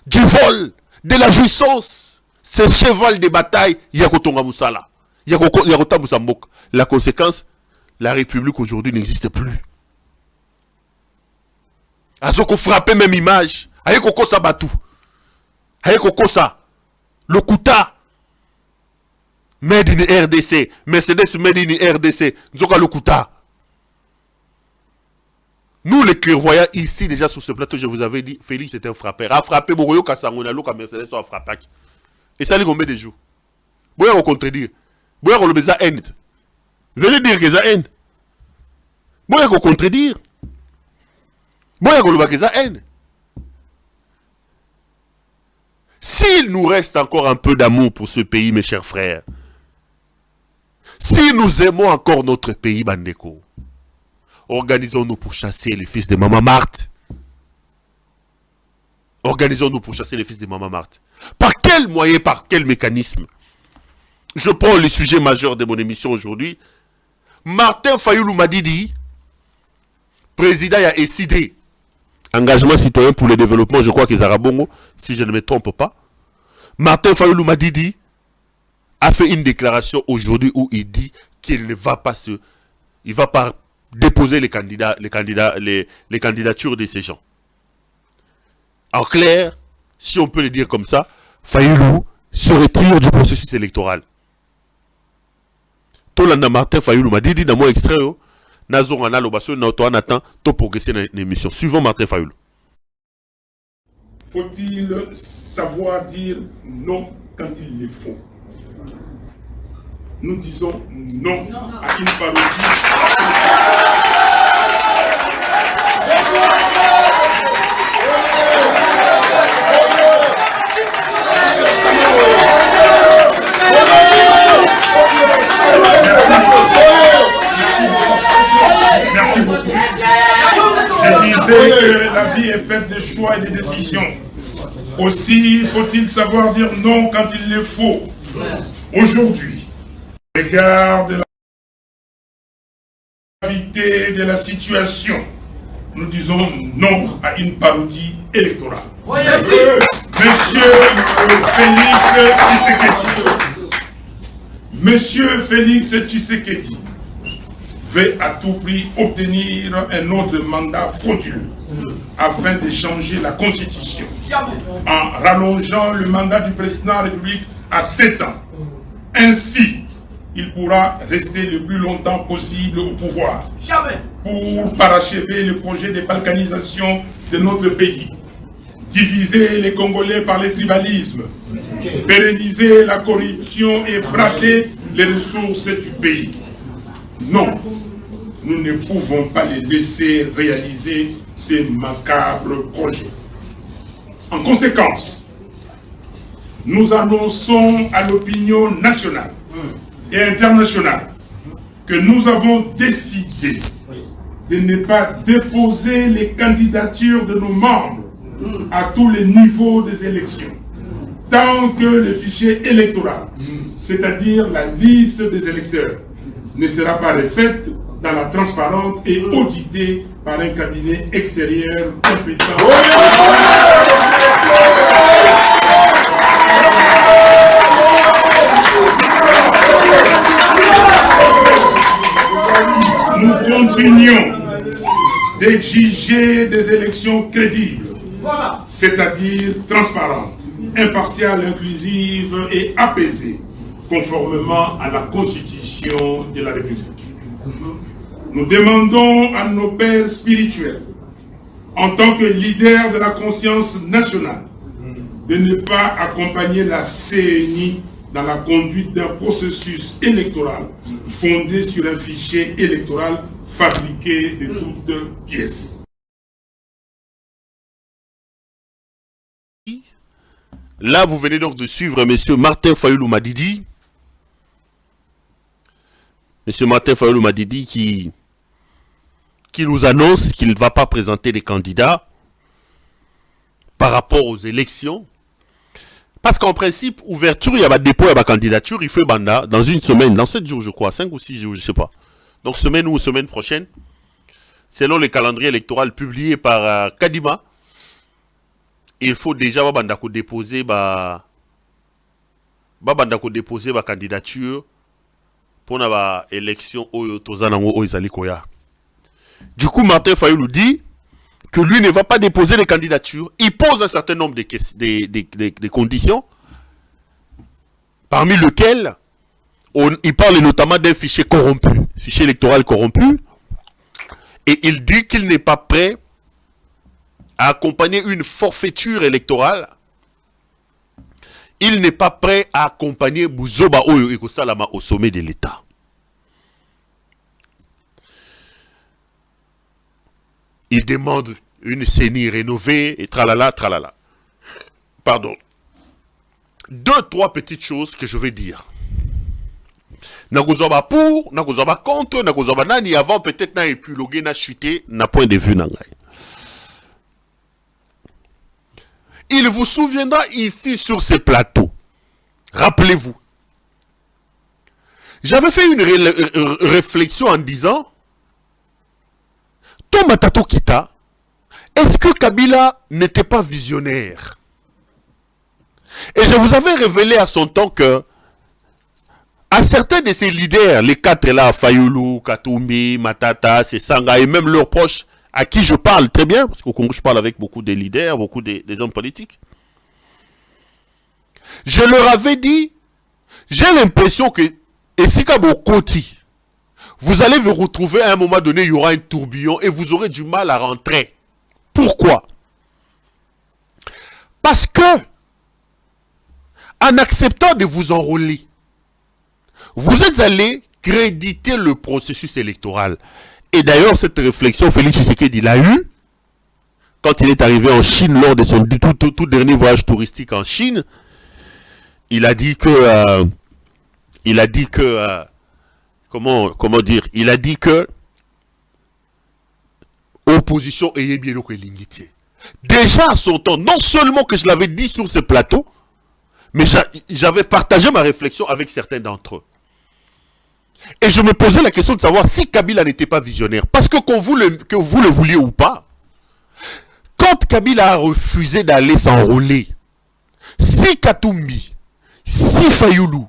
du vol, de la jouissance, ce cheval de bataille, Yakotonga Moussala. La conséquence, la République aujourd'hui n'existe plus. Azoko frappé même image. Aye koko sa batou. Aye koko sa. Le Kuta. Made in RDC. Mercedes made in RDC. Nzoka le Kuta. Nous, les clairvoyants, ici, déjà sur ce plateau, je vous avais dit, Félix est un frappeur. A frappé, Boroyo Kassangonalo, comme Mercedes, a frappé. Et ça, il combien de jours? Boya, on contredire. Boya, on le besoin haine. Venez dire que ça haine. Boya, on contredire. Boya, on le besoin haine. S'il nous reste encore un peu d'amour pour ce pays, mes chers frères, si nous aimons encore notre pays, Bandeko, organisons-nous pour chasser les fils de Maman Marthe. Organisons-nous pour chasser les fils de Maman Marthe. Par quel moyen, par quel mécanisme? Je prends le sujet majeur de mon émission aujourd'hui. Martin Fayoulou Madidi, président à ECD, Engagement citoyen pour le développement, je crois qu'ils Arabongo, si je ne me trompe pas. Martin Fayoulou Madidi a fait une déclaration aujourd'hui où il dit qu'il ne va pas il va pas déposer les candidatures de ces gens. En clair, si on peut le dire comme ça, Fayoulou se retire du processus électoral. Tolanda Martin Fayoulou Madidi dans mon extrait, Nazon Analobasso, Naotoan attend, tout progresser dans l'émission. Suivons Martin Fayoulou. Faut-il savoir dire non quand il le faut? Nous disons non à une parodie. Merci beaucoup. Je disais que la vie est faite de choix et de décisions. Aussi, faut-il savoir dire non quand il le faut. Aujourd'hui, au regard de la gravité de la situation, nous disons non à une parodie électorale. Monsieur Félix Tshisekedi veut à tout prix obtenir un autre mandat frauduleux afin de changer la Constitution en rallongeant le mandat du président de la République à 7 ans. Ainsi, il pourra rester le plus longtemps possible au pouvoir pour parachever le projet de balkanisation de notre pays, diviser les Congolais par le tribalisme, pérenniser la corruption et braquer les ressources du pays. Non, nous ne pouvons pas les laisser réaliser ces macabres projets. En conséquence, nous annonçons à l'opinion nationale et internationale que nous avons décidé de ne pas déposer les candidatures de nos membres à tous les niveaux des élections, tant que le fichier électoral, c'est-à-dire la liste des électeurs, ne sera pas refaite dans la transparence et auditée par un cabinet extérieur compétent. Nous continuons d'exiger des élections crédibles, c'est-à-dire transparentes, impartiales, inclusives et apaisées, conformément à la Constitution de la République. Nous demandons à nos pères spirituels, en tant que leaders de la conscience nationale, de ne pas accompagner la CENI dans la conduite d'un processus électoral fondé sur un fichier électoral fabriqué de toutes pièces. Là, vous venez donc de suivre M. Martin Fayoulou Madidi. M. Martin Fayoulou Madidi qui nous annonce qu'il ne va pas présenter des candidats par rapport aux élections. Parce qu'en principe, ouverture, il y a un dépôt, il y a une candidature, il fait banda dans une semaine, dans 7 jours je crois, 5 ou 6 jours, je ne sais pas. Donc semaine ou semaine prochaine, selon le calendrier électoral publié par Kadima, il faut déjà déposer ma candidature pour la élection au Izalikoya. Du coup, Martin Fayoulou dit que lui ne va pas déposer les candidatures. Il pose un certain nombre de conditions, parmi lesquelles il parle notamment d'un fichier corrompu, fichier électoral corrompu, Et il dit qu'il n'est pas prêt à accompagner une forfaiture électorale. Il n'est pas prêt à accompagner Bouzoba Oyo Ekosalama au sommet de l'État. Il demande une CENI rénovée et tralala, tralala. Pardon. 2-3 petites choses que je vais dire. Nakozaba pour, nakozaba contre, nakozaba nani avant peut-être na épilogué, na chuté, na point de vue nangay. Il vous souviendra ici sur ce plateau. Rappelez-vous. J'avais fait une réflexion en disant Tomatato Kita, est-ce que Kabila n'était pas visionnaire? Et je vous avais révélé à son temps que à certains de ces leaders, les 4 là, Fayulu, Katumbi, Matata, Sesanga et même leurs proches, à qui je parle très bien, parce qu'au Congo je parle avec beaucoup de leaders, beaucoup des hommes politiques, je leur avais dit, j'ai l'impression que, et si Koti, vous allez vous retrouver à un moment donné, il y aura un tourbillon et vous aurez du mal à rentrer. Pourquoi? Parce que, en acceptant de vous enrôler, vous êtes allé créditer le processus électoral. Et d'ailleurs, cette réflexion, Félix Tshisekedi l'a eu quand il est arrivé en Chine lors de son tout dernier voyage touristique en Chine. Il a dit que... comment dire? Il a dit que opposition ayez bien le l'ingité. Déjà à son temps, non seulement que je l'avais dit sur ce plateau, mais j'avais partagé ma réflexion avec certains d'entre eux. Et je me posais la question de savoir si Kabila n'était pas visionnaire. Parce que que vous le vouliez ou pas, quand Kabila a refusé d'aller s'enrôler, si Katumbi, si Fayulu,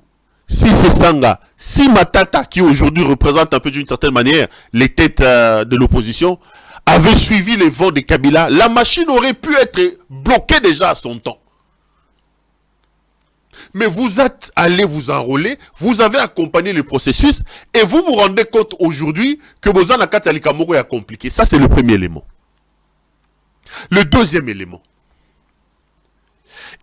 si Sesanga, si Matata, qui aujourd'hui représente un peu d'une certaine manière les têtes de l'opposition, avaient suivi les vents de Kabila, la machine aurait pu être bloquée déjà à son temps. Mais vous êtes allé vous enrôler, vous avez accompagné le processus et vous vous rendez compte aujourd'hui que Bozana Katalikamoro est compliqué. Ça, c'est le premier élément. Le deuxième élément.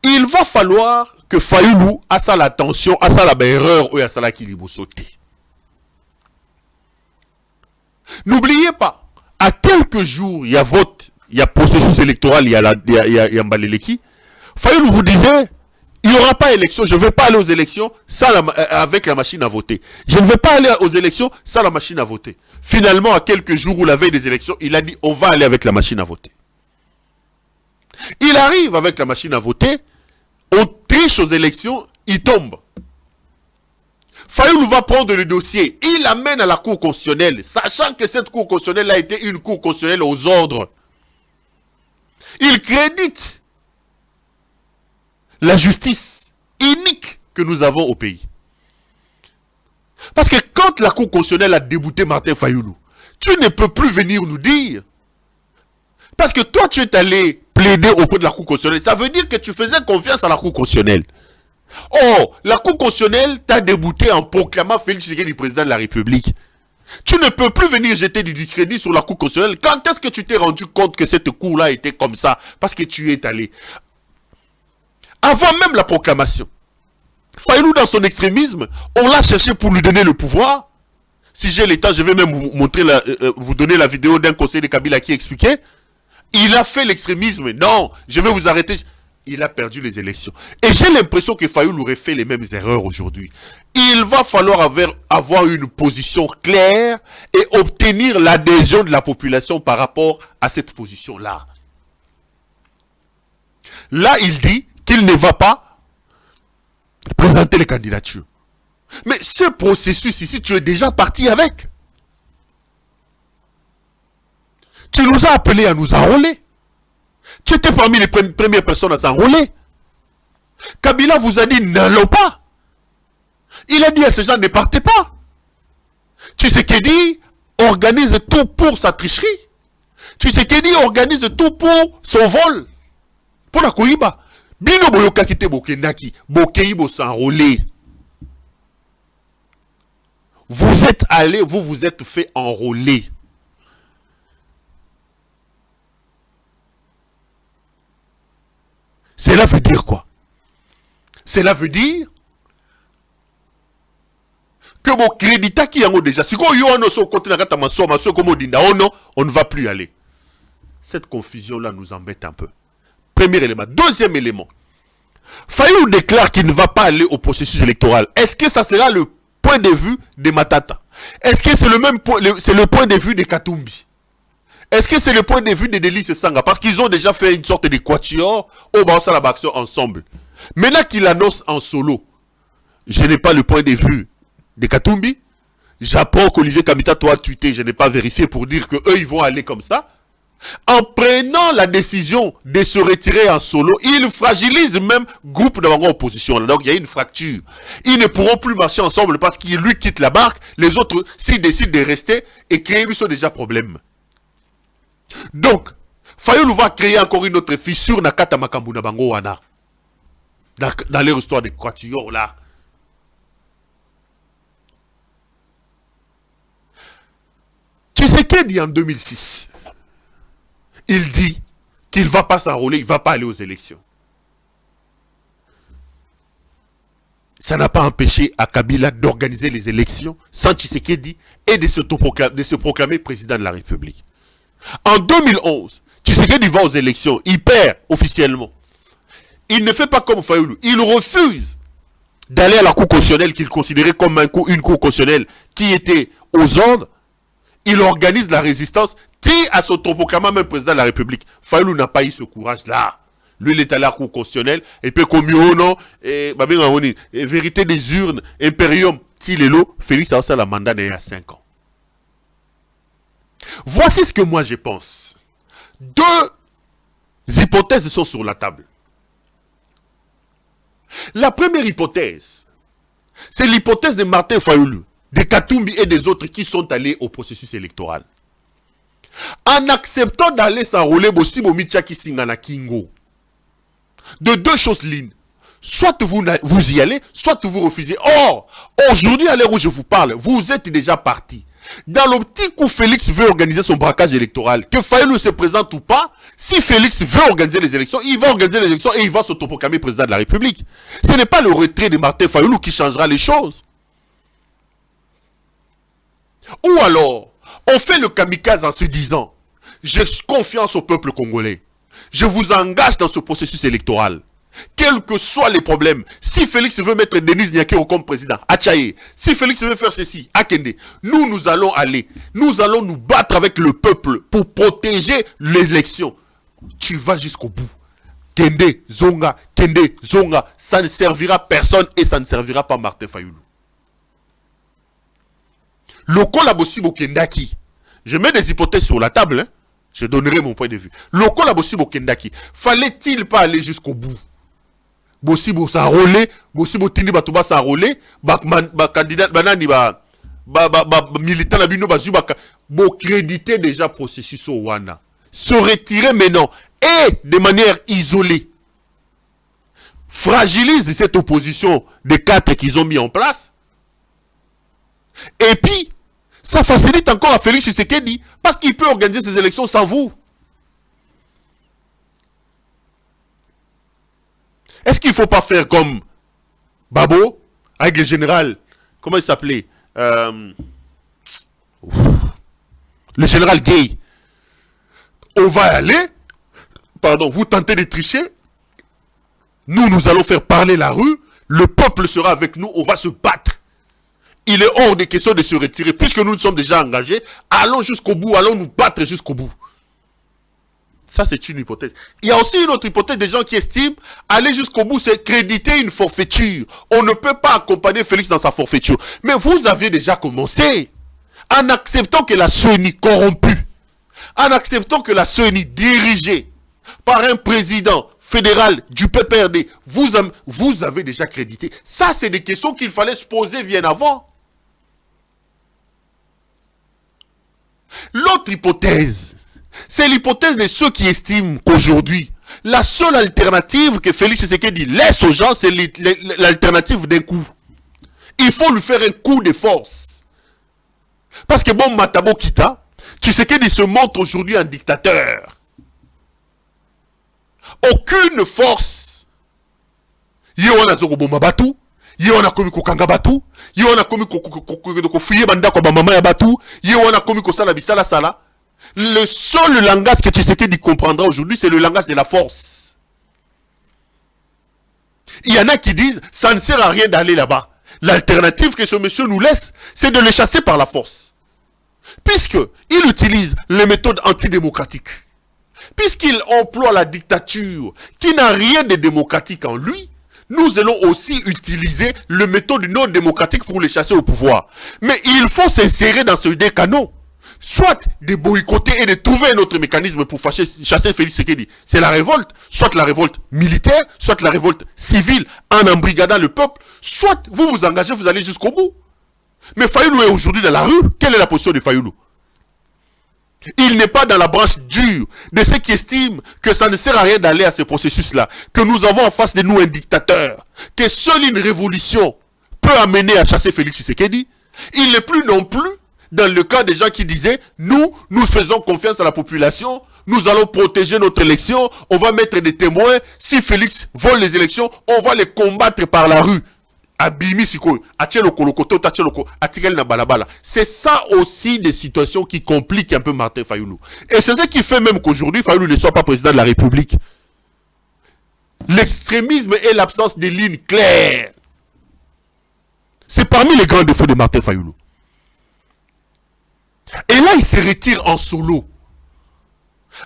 Il va falloir que Fayulu a ça l'attention, a ça la erreur ou a ça la qui lui sauter. N'oubliez pas, à quelques jours, il y a vote, il y a processus électoral, il y a Mbaleleki. Fayulu vous disait, il n'y aura pas élection, je ne vais pas aller aux élections sans avec la machine à voter. Je ne vais pas aller aux élections sans la machine à voter. Finalement, à quelques jours ou la veille des élections, il a dit, on va aller avec la machine à voter. Il arrive avec la machine à voter, on triche aux élections, il tombe. Fayulu va prendre le dossier, il l'amène à la Cour constitutionnelle, sachant que cette Cour constitutionnelle a été une Cour constitutionnelle aux ordres. Il crédite la justice unique que nous avons au pays. Parce que quand la Cour constitutionnelle a débouté Martin Fayulu, tu ne peux plus venir nous dire, parce que toi tu es allé plaider auprès de la Cour constitutionnelle, ça veut dire que tu faisais confiance à la Cour constitutionnelle. Or, la Cour constitutionnelle t'a débouté en proclamant Félix Tshisekedi président de la République. Tu ne peux plus venir jeter du discrédit sur la Cour constitutionnelle. Quand est-ce que tu t'es rendu compte que cette Cour-là était comme ça? Parce que tu y es allé. Avant même la proclamation. Fayulu, dans son extrémisme, on l'a cherché pour lui donner le pouvoir. Si j'ai le temps, je vais même vous montrer, vous donner la vidéo d'un conseiller de Kabila qui expliquait. Il a fait l'extrémisme. Non, je vais vous arrêter. Il a perdu les élections. Et j'ai l'impression que Fayulu aurait fait les mêmes erreurs aujourd'hui. Il va falloir avoir une position claire et obtenir l'adhésion de la population par rapport à cette position-là. Là, il dit qu'il ne va pas présenter les candidatures. Mais ce processus ici, tu es déjà parti avec. Tu nous as appelés à nous enrôler. Tu étais parmi les premières personnes à s'enrôler. Kabila vous a dit n'allons pas. Il a dit à ces gens ne partez pas. Tshisekedi organise tout pour sa tricherie. Tshisekedi organise tout pour son vol. Pour la Koyiba. Bino boyoka kite bokendaki. Bokeibo s'enrôler. Vous êtes allé, vous vous êtes fait enrôler. Cela veut dire quoi? Cela veut dire que mon crédit qui est déjà, si on ne va plus y aller. Cette confusion-là nous embête un peu. Premier élément. Deuxième élément. Fayulu déclare qu'il ne va pas aller au processus électoral. Est-ce que ça sera le point de vue de Matata? Est-ce que c'est le point de vue de Katumbi? Est-ce que c'est le point de vue de Delis et Sanga? Parce qu'ils ont déjà fait une sorte de quatuor au Bansala Baction ensemble. Maintenant qu'il annonce en solo, je n'ai pas le point de vue de Katumbi. J'apprends qu'Olivier Kamita a tweeté, je n'ai pas vérifié pour dire que eux ils vont aller comme ça. En prenant la décision de se retirer en solo, ils fragilisent même groupe de l'opposition. Donc il y a une fracture. Ils ne pourront plus marcher ensemble parce qu'il lui quitte la barque. Les autres, s'ils décident de rester et créer, ils sont déjà problème. Donc, Fayulu va créer encore une autre fissure Nakata Makambu na Bango Wana. Dans leur histoire de quatuor là. Tshisekedi en 2006. Il dit qu'il ne va pas s'enrôler, il ne va pas aller aux élections. Ça n'a pas empêché à Kabila d'organiser les élections sans Tshisekedi et de se proclamer président de la République. En 2011, Tshisekedi va aux élections, il perd officiellement. Il ne fait pas comme Fayulu, il refuse d'aller à la cour constitutionnelle qu'il considérait comme une cour constitutionnelle qui était aux ordres. Il organise la résistance, qui à s'autoproclamer même président de la République. Fayulu n'a pas eu ce courage-là. Lui, il est allé à la cour constitutionnelle, et puis comme non, vérité des urnes, impérium, Tilelo, Félix a la mandat à 5 ans. Voici ce que moi je pense. Deux hypothèses sont sur la table. La première hypothèse, c'est l'hypothèse de Martin Fayulu, de Katumbi et des autres qui sont allés au processus électoral. En acceptant d'aller s'enrôler Bosibo Michaki Singana Kingo, de deux choses l'une. Soit vous y allez, soit vous refusez. Or, aujourd'hui, à l'heure où je vous parle, vous êtes déjà parti. Dans l'optique où Félix veut organiser son braquage électoral, que Fayulu se présente ou pas, si Félix veut organiser les élections, il va organiser les élections et il va s'autoproclamer président de la République. Ce n'est pas le retrait de Martin Fayulu qui changera les choses. Ou alors, on fait le kamikaze en se disant, j'ai confiance au peuple congolais. Je vous engage dans ce processus électoral. Quels que soient les problèmes, si Félix veut mettre Denis Nyakero comme président, Achaye, si Félix veut faire ceci, Akende, nous allons aller, nous allons nous battre avec le peuple pour protéger l'élection. Tu vas jusqu'au bout. Kende, Zonga, ça ne servira personne et ça ne servira pas Martin Fayulu. Lokola Bosibo Kendaki, je mets des hypothèses sur la table, hein? Je donnerai mon point de vue. Lokola Bosibo Kendaki, fallait-il pas aller jusqu'au bout? Bosibo s'enrôler, Bosibo Tindi Batuba s'enrôler, candidat banani militant la bino bazu créditer déjà processus au Wana. Se retirer maintenant et de manière isolée fragilise cette opposition des 4 qu'ils ont mis en place. Et puis ça facilite encore à Félix Tshisekedi parce qu'il peut organiser ses élections sans vous. Est-ce qu'il ne faut pas faire comme Babo avec le général, comment il s'appelait le général Gay. On va aller, pardon, vous tentez de tricher, nous allons faire parler la rue, le peuple sera avec nous, on va se battre. Il est hors de question de se retirer. Puisque nous sommes déjà engagés, allons jusqu'au bout, allons nous battre jusqu'au bout. Ça, c'est une hypothèse. Il y a aussi une autre hypothèse des gens qui estiment aller jusqu'au bout, c'est créditer une forfaiture. On ne peut pas accompagner Félix dans sa forfaiture. Mais vous avez déjà commencé en acceptant que la CENI corrompue, en acceptant que la CENI dirigée par un président fédéral du PPRD, vous avez déjà crédité. Ça, c'est des questions qu'il fallait se poser bien avant. L'autre hypothèse, c'est l'hypothèse de ceux qui estiment qu'aujourd'hui, la seule alternative que Félix Tshisekedi laisse aux gens, c'est l'alternative d'un coup. Il faut lui faire un coup de force. Parce que bon, Matabo Kita, Tshisekedi se montre aujourd'hui un dictateur. Aucune force Ye wana zoko bomba batu, ye wana komi kokanga batu, ye wana komi kofuye banda kwa mama ya batu, ye wana komi kosala bisala sala. Le seul langage que Tshisekedi comprendra aujourd'hui, c'est le langage de la force. Il y en a qui disent, ça ne sert à rien d'aller là-bas. L'alternative que ce monsieur nous laisse, c'est de le chasser par la force. Puisqu'il utilise les méthodes antidémocratiques, puisqu'il emploie la dictature qui n'a rien de démocratique en lui, nous allons aussi utiliser les méthodes non démocratiques pour les chasser au pouvoir. Mais il faut s'insérer dans ce deux canaux. Soit de boycotter et de trouver un autre mécanisme pour chasser Félix Tshisekedi. C'est la révolte, soit la révolte militaire, soit la révolte civile en embrigadant le peuple, soit vous vous engagez, vous allez jusqu'au bout. Mais Fayoulou est aujourd'hui dans la rue. Quelle est la position de Fayoulou? Il n'est pas dans la branche dure de ceux qui estiment que ça ne sert à rien d'aller à ce processus-là, que nous avons en face de nous un dictateur, que seule une révolution peut amener à chasser Félix Tshisekedi. Il n'est plus non plus dans le cas des gens qui disaient, nous faisons confiance à la population, nous allons protéger notre élection, on va mettre des témoins, si Félix vole les élections, on va les combattre par la rue. C'est ça aussi des situations qui compliquent un peu Martin Fayoulou. Et c'est ce qui fait même qu'aujourd'hui, Fayoulou ne soit pas président de la République. L'extrémisme et l'absence de lignes claires. C'est parmi les grands défauts de Martin Fayoulou. Et là, il se retire en solo.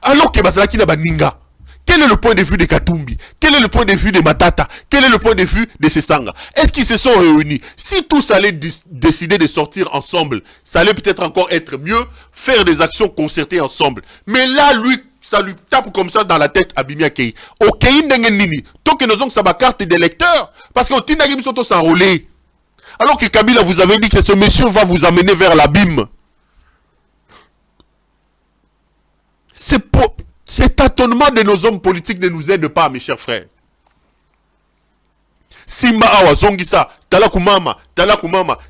Alors que Bazalaki n'a pas Ninga. Quel est le point de vue de Katumbi? Quel est le point de vue de Matata? Quel est le point de vue de Sesanga? Est-ce qu'ils se sont réunis? Si tous allaient décider de sortir ensemble, ça allait peut-être encore être mieux, faire des actions concertées ensemble. Mais là, lui, ça lui tape comme ça dans la tête à Bimia Kei. Ok, nini. Tant que nous avons sa carte d'électeur, parce qu'on Tinagim sont tous enrôlés. Alors que Kabila vous avait dit que ce monsieur va vous amener vers l'abîme. Cet tâtonnement de nos hommes politiques ne nous aide pas, mes chers frères. Simba awa zongisa, talakumama,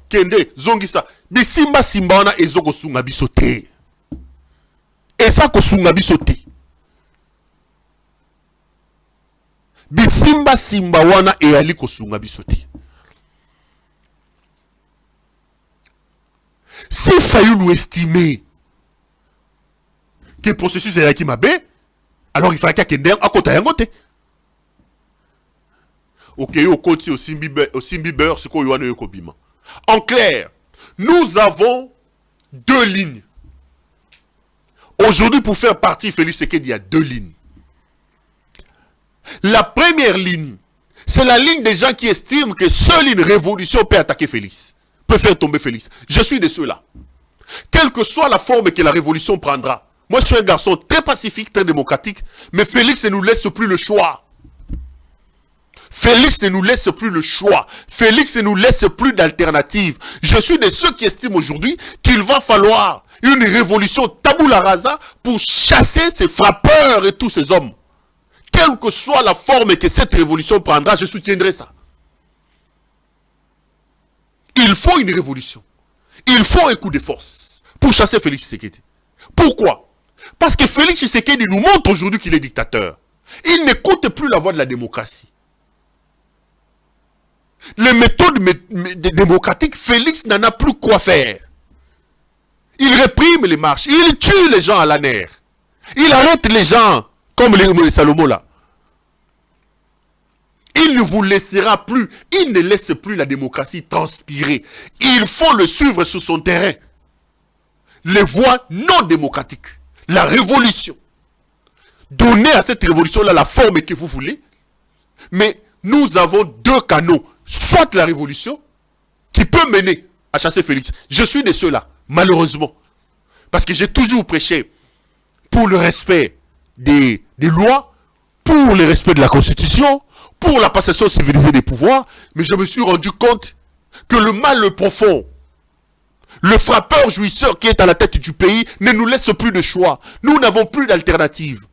kende zongisa. Bi simba wana ezoko sunga bisote. Eza ko sunga bisote. Bi simba wana eyali ko sunga bisote. Si Fayoulou estimait que le processus est qui m'a bé, alors il fallait qu'il y ait un côté à côté. Ok, au côté au Simbiber, c'est quoi Yohane Yokobima. En clair, nous avons deux lignes. Aujourd'hui, pour faire partie Félix Tshisekedi, il y a deux lignes. La première ligne, c'est la ligne des gens qui estiment que seule une révolution peut attaquer Félix, peut faire tomber Félix. Je suis de ceux-là. Quelle que soit la forme que la révolution prendra. Moi, je suis un garçon très pacifique, très démocratique, mais Félix ne nous laisse plus le choix. Félix ne nous laisse plus le choix. Félix ne nous laisse plus d'alternative. Je suis de ceux qui estiment aujourd'hui qu'il va falloir une révolution tabula rasa pour chasser ces frappeurs et tous ces hommes. Quelle que soit la forme que cette révolution prendra, je soutiendrai ça. Il faut une révolution. Il faut un coup de force pour chasser Félix Tshisekedi. Pourquoi? Parce que Félix Tshisekedi nous montre aujourd'hui qu'il est dictateur. Il n'écoute plus la voix de la démocratie. Les méthodes démocratiques, Félix n'en a plus quoi faire. Il réprime les marches. Il tue les gens à la nerf. Il arrête les gens comme les Salomon là. Il ne vous laissera plus. Il ne laisse plus la démocratie transpirer. Il faut le suivre sur son terrain. Les voies non démocratiques. La révolution. Donnez à cette révolution-là la forme que vous voulez. Mais nous avons deux canaux. Soit la révolution, qui peut mener à chasser Félix. Je suis de ceux-là, malheureusement. Parce que j'ai toujours prêché pour le respect des lois, pour le respect de la Constitution, pour la passation civilisée des pouvoirs. Mais je me suis rendu compte que le mal profond, le frappeur jouisseur qui est à la tête du pays ne nous laisse plus de choix. Nous n'avons plus d'alternative.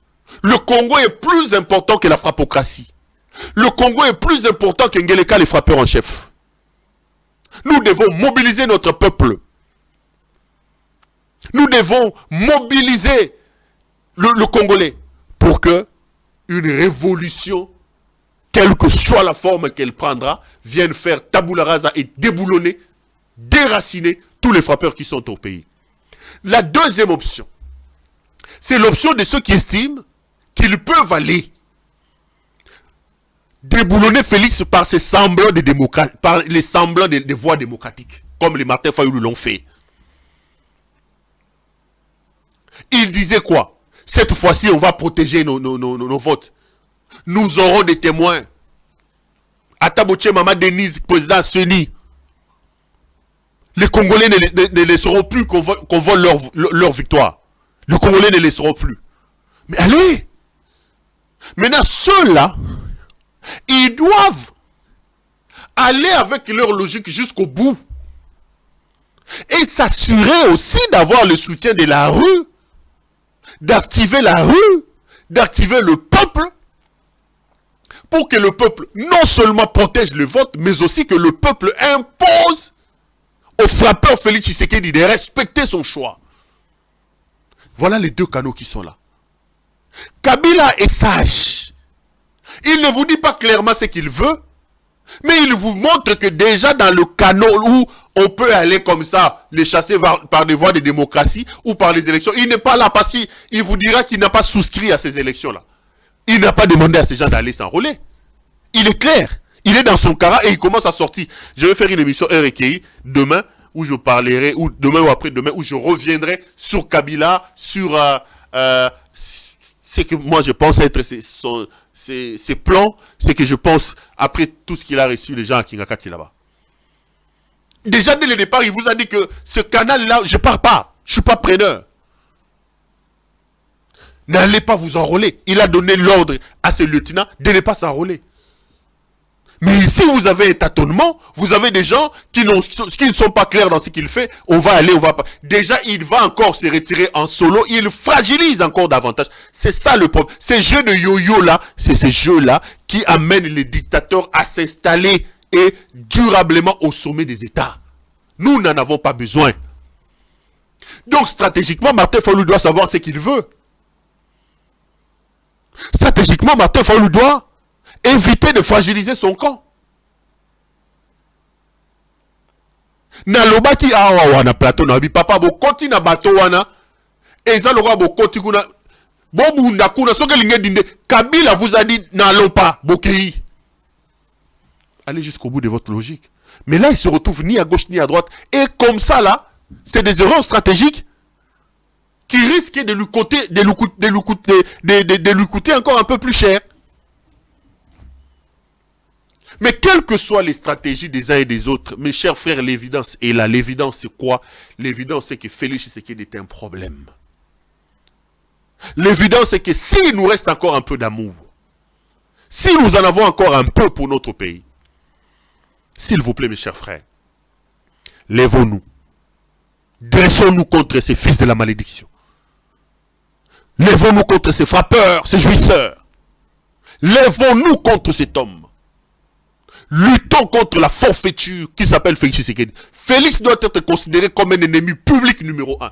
Le Congo est plus important que la frappocratie. Le Congo est plus important que Ngeleka, les frappeurs en chef. Nous devons mobiliser notre peuple. Nous devons mobiliser le Congolais pour que une révolution quelle que soit la forme qu'elle prendra, vienne faire tabula rasa et déboulonner, déraciner tous les frappeurs qui sont au pays. La deuxième option, c'est l'option de ceux qui estiment qu'ils peuvent aller déboulonner Félix par ses semblants de démocratie, par les semblants de voix démocratiques, comme les Martin Fayoulou l'ont fait. Il disait quoi? Cette fois-ci, on va protéger nos votes. Nous aurons des témoins. Ataboche Mama Denise, président Seni. Les Congolais ne laisseront plus qu'on vole leur victoire. Les Congolais ne laisseront plus. Mais allez! Maintenant, ceux-là, ils doivent aller avec leur logique jusqu'au bout. Et s'assurer aussi d'avoir le soutien de la rue, d'activer la rue, d'activer le peuple, pour que le peuple non seulement protège le vote, mais aussi que le peuple impose au frappeur Félix Tshisekedi de respecter son choix. Voilà les deux canaux qui sont là. Kabila est sage. Il ne vous dit pas clairement ce qu'il veut, mais il vous montre que déjà dans le canal où on peut aller comme ça, les chasser par des voies de démocratie ou par les élections, il n'est pas là parce qu'il vous dira qu'il n'a pas souscrit à ces élections-là. Il n'a pas demandé à ces gens d'aller s'enrôler. Il est clair. Il est dans son cara et il commence à sortir. Je vais faire une émission RKI demain où je parlerai, ou demain ou après-demain, où je reviendrai sur Kabila, sur ce que moi je pense être ses plans, ce que je pense après tout ce qu'il a reçu les gens à Kingakati là-bas. Déjà dès le départ, il vous a dit que ce canal-là, je ne pars pas. Je ne suis pas preneur. N'allez pas vous enrôler. Il a donné l'ordre à ses lieutenants de ne pas s'enrôler. Mais ici, vous avez un tâtonnement, vous avez des gens qui ne sont pas clairs dans ce qu'il fait. On va aller, on va pas. Déjà, il va encore se retirer en solo. Il fragilise encore davantage. C'est ça le problème. Ces jeux de yo-yo-là, c'est ces jeux-là qui amènent les dictateurs à s'installer et durablement au sommet des États. Nous n'en avons pas besoin. Donc, stratégiquement, Martin Fayoulou doit savoir ce qu'il veut. Stratégiquement, Martin Fayoulou doit éviter de fragiliser son camp. Nalobaki awa wana plateau na bi papa bo koti na bato wana eza lokwa bo koti kuna bobunda kuna soke linge dinde Kabila vous a dit n'allons pas bokei. Allez jusqu'au bout de votre logique. Mais là il se retrouve ni à gauche ni à droite et comme ça là, c'est des erreurs stratégiques qui risquent de lui coûter encore un peu plus cher. Mais quelles que soient les stratégies des uns et des autres, mes chers frères, l'évidence est là. L'évidence, c'est quoi? L'évidence, c'est que Félix Tshisekedi est un problème. L'évidence, c'est que s'il nous reste encore un peu d'amour, si nous en avons encore un peu pour notre pays, s'il vous plaît, mes chers frères, lèvons-nous. Dressons-nous contre ces fils de la malédiction. Lèvons-nous contre ces frappeurs, ces jouisseurs. Lèvons-nous contre cet homme. Luttons contre la forfaiture qui s'appelle Félix Tshisekedi. Félix doit être considéré comme un ennemi public numéro 1.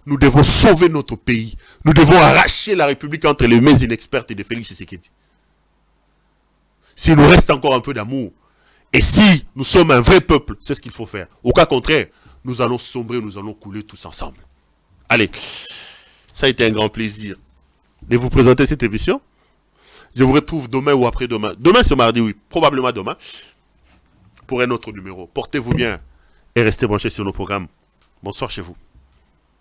Nous devons sauver notre pays. Nous devons arracher la République entre les mains inexpertes de Félix Tshisekedi. S'il nous reste encore un peu d'amour, et si nous sommes un vrai peuple, c'est ce qu'il faut faire. Au cas contraire, nous allons sombrer, nous allons couler tous ensemble. Allez, ça a été un grand plaisir de vous présenter cette émission. Je vous retrouve demain ou après-demain. Demain, c'est mardi, oui. Probablement demain. Pour un autre numéro. Portez-vous bien et restez branchés sur nos programmes. Bonsoir chez vous.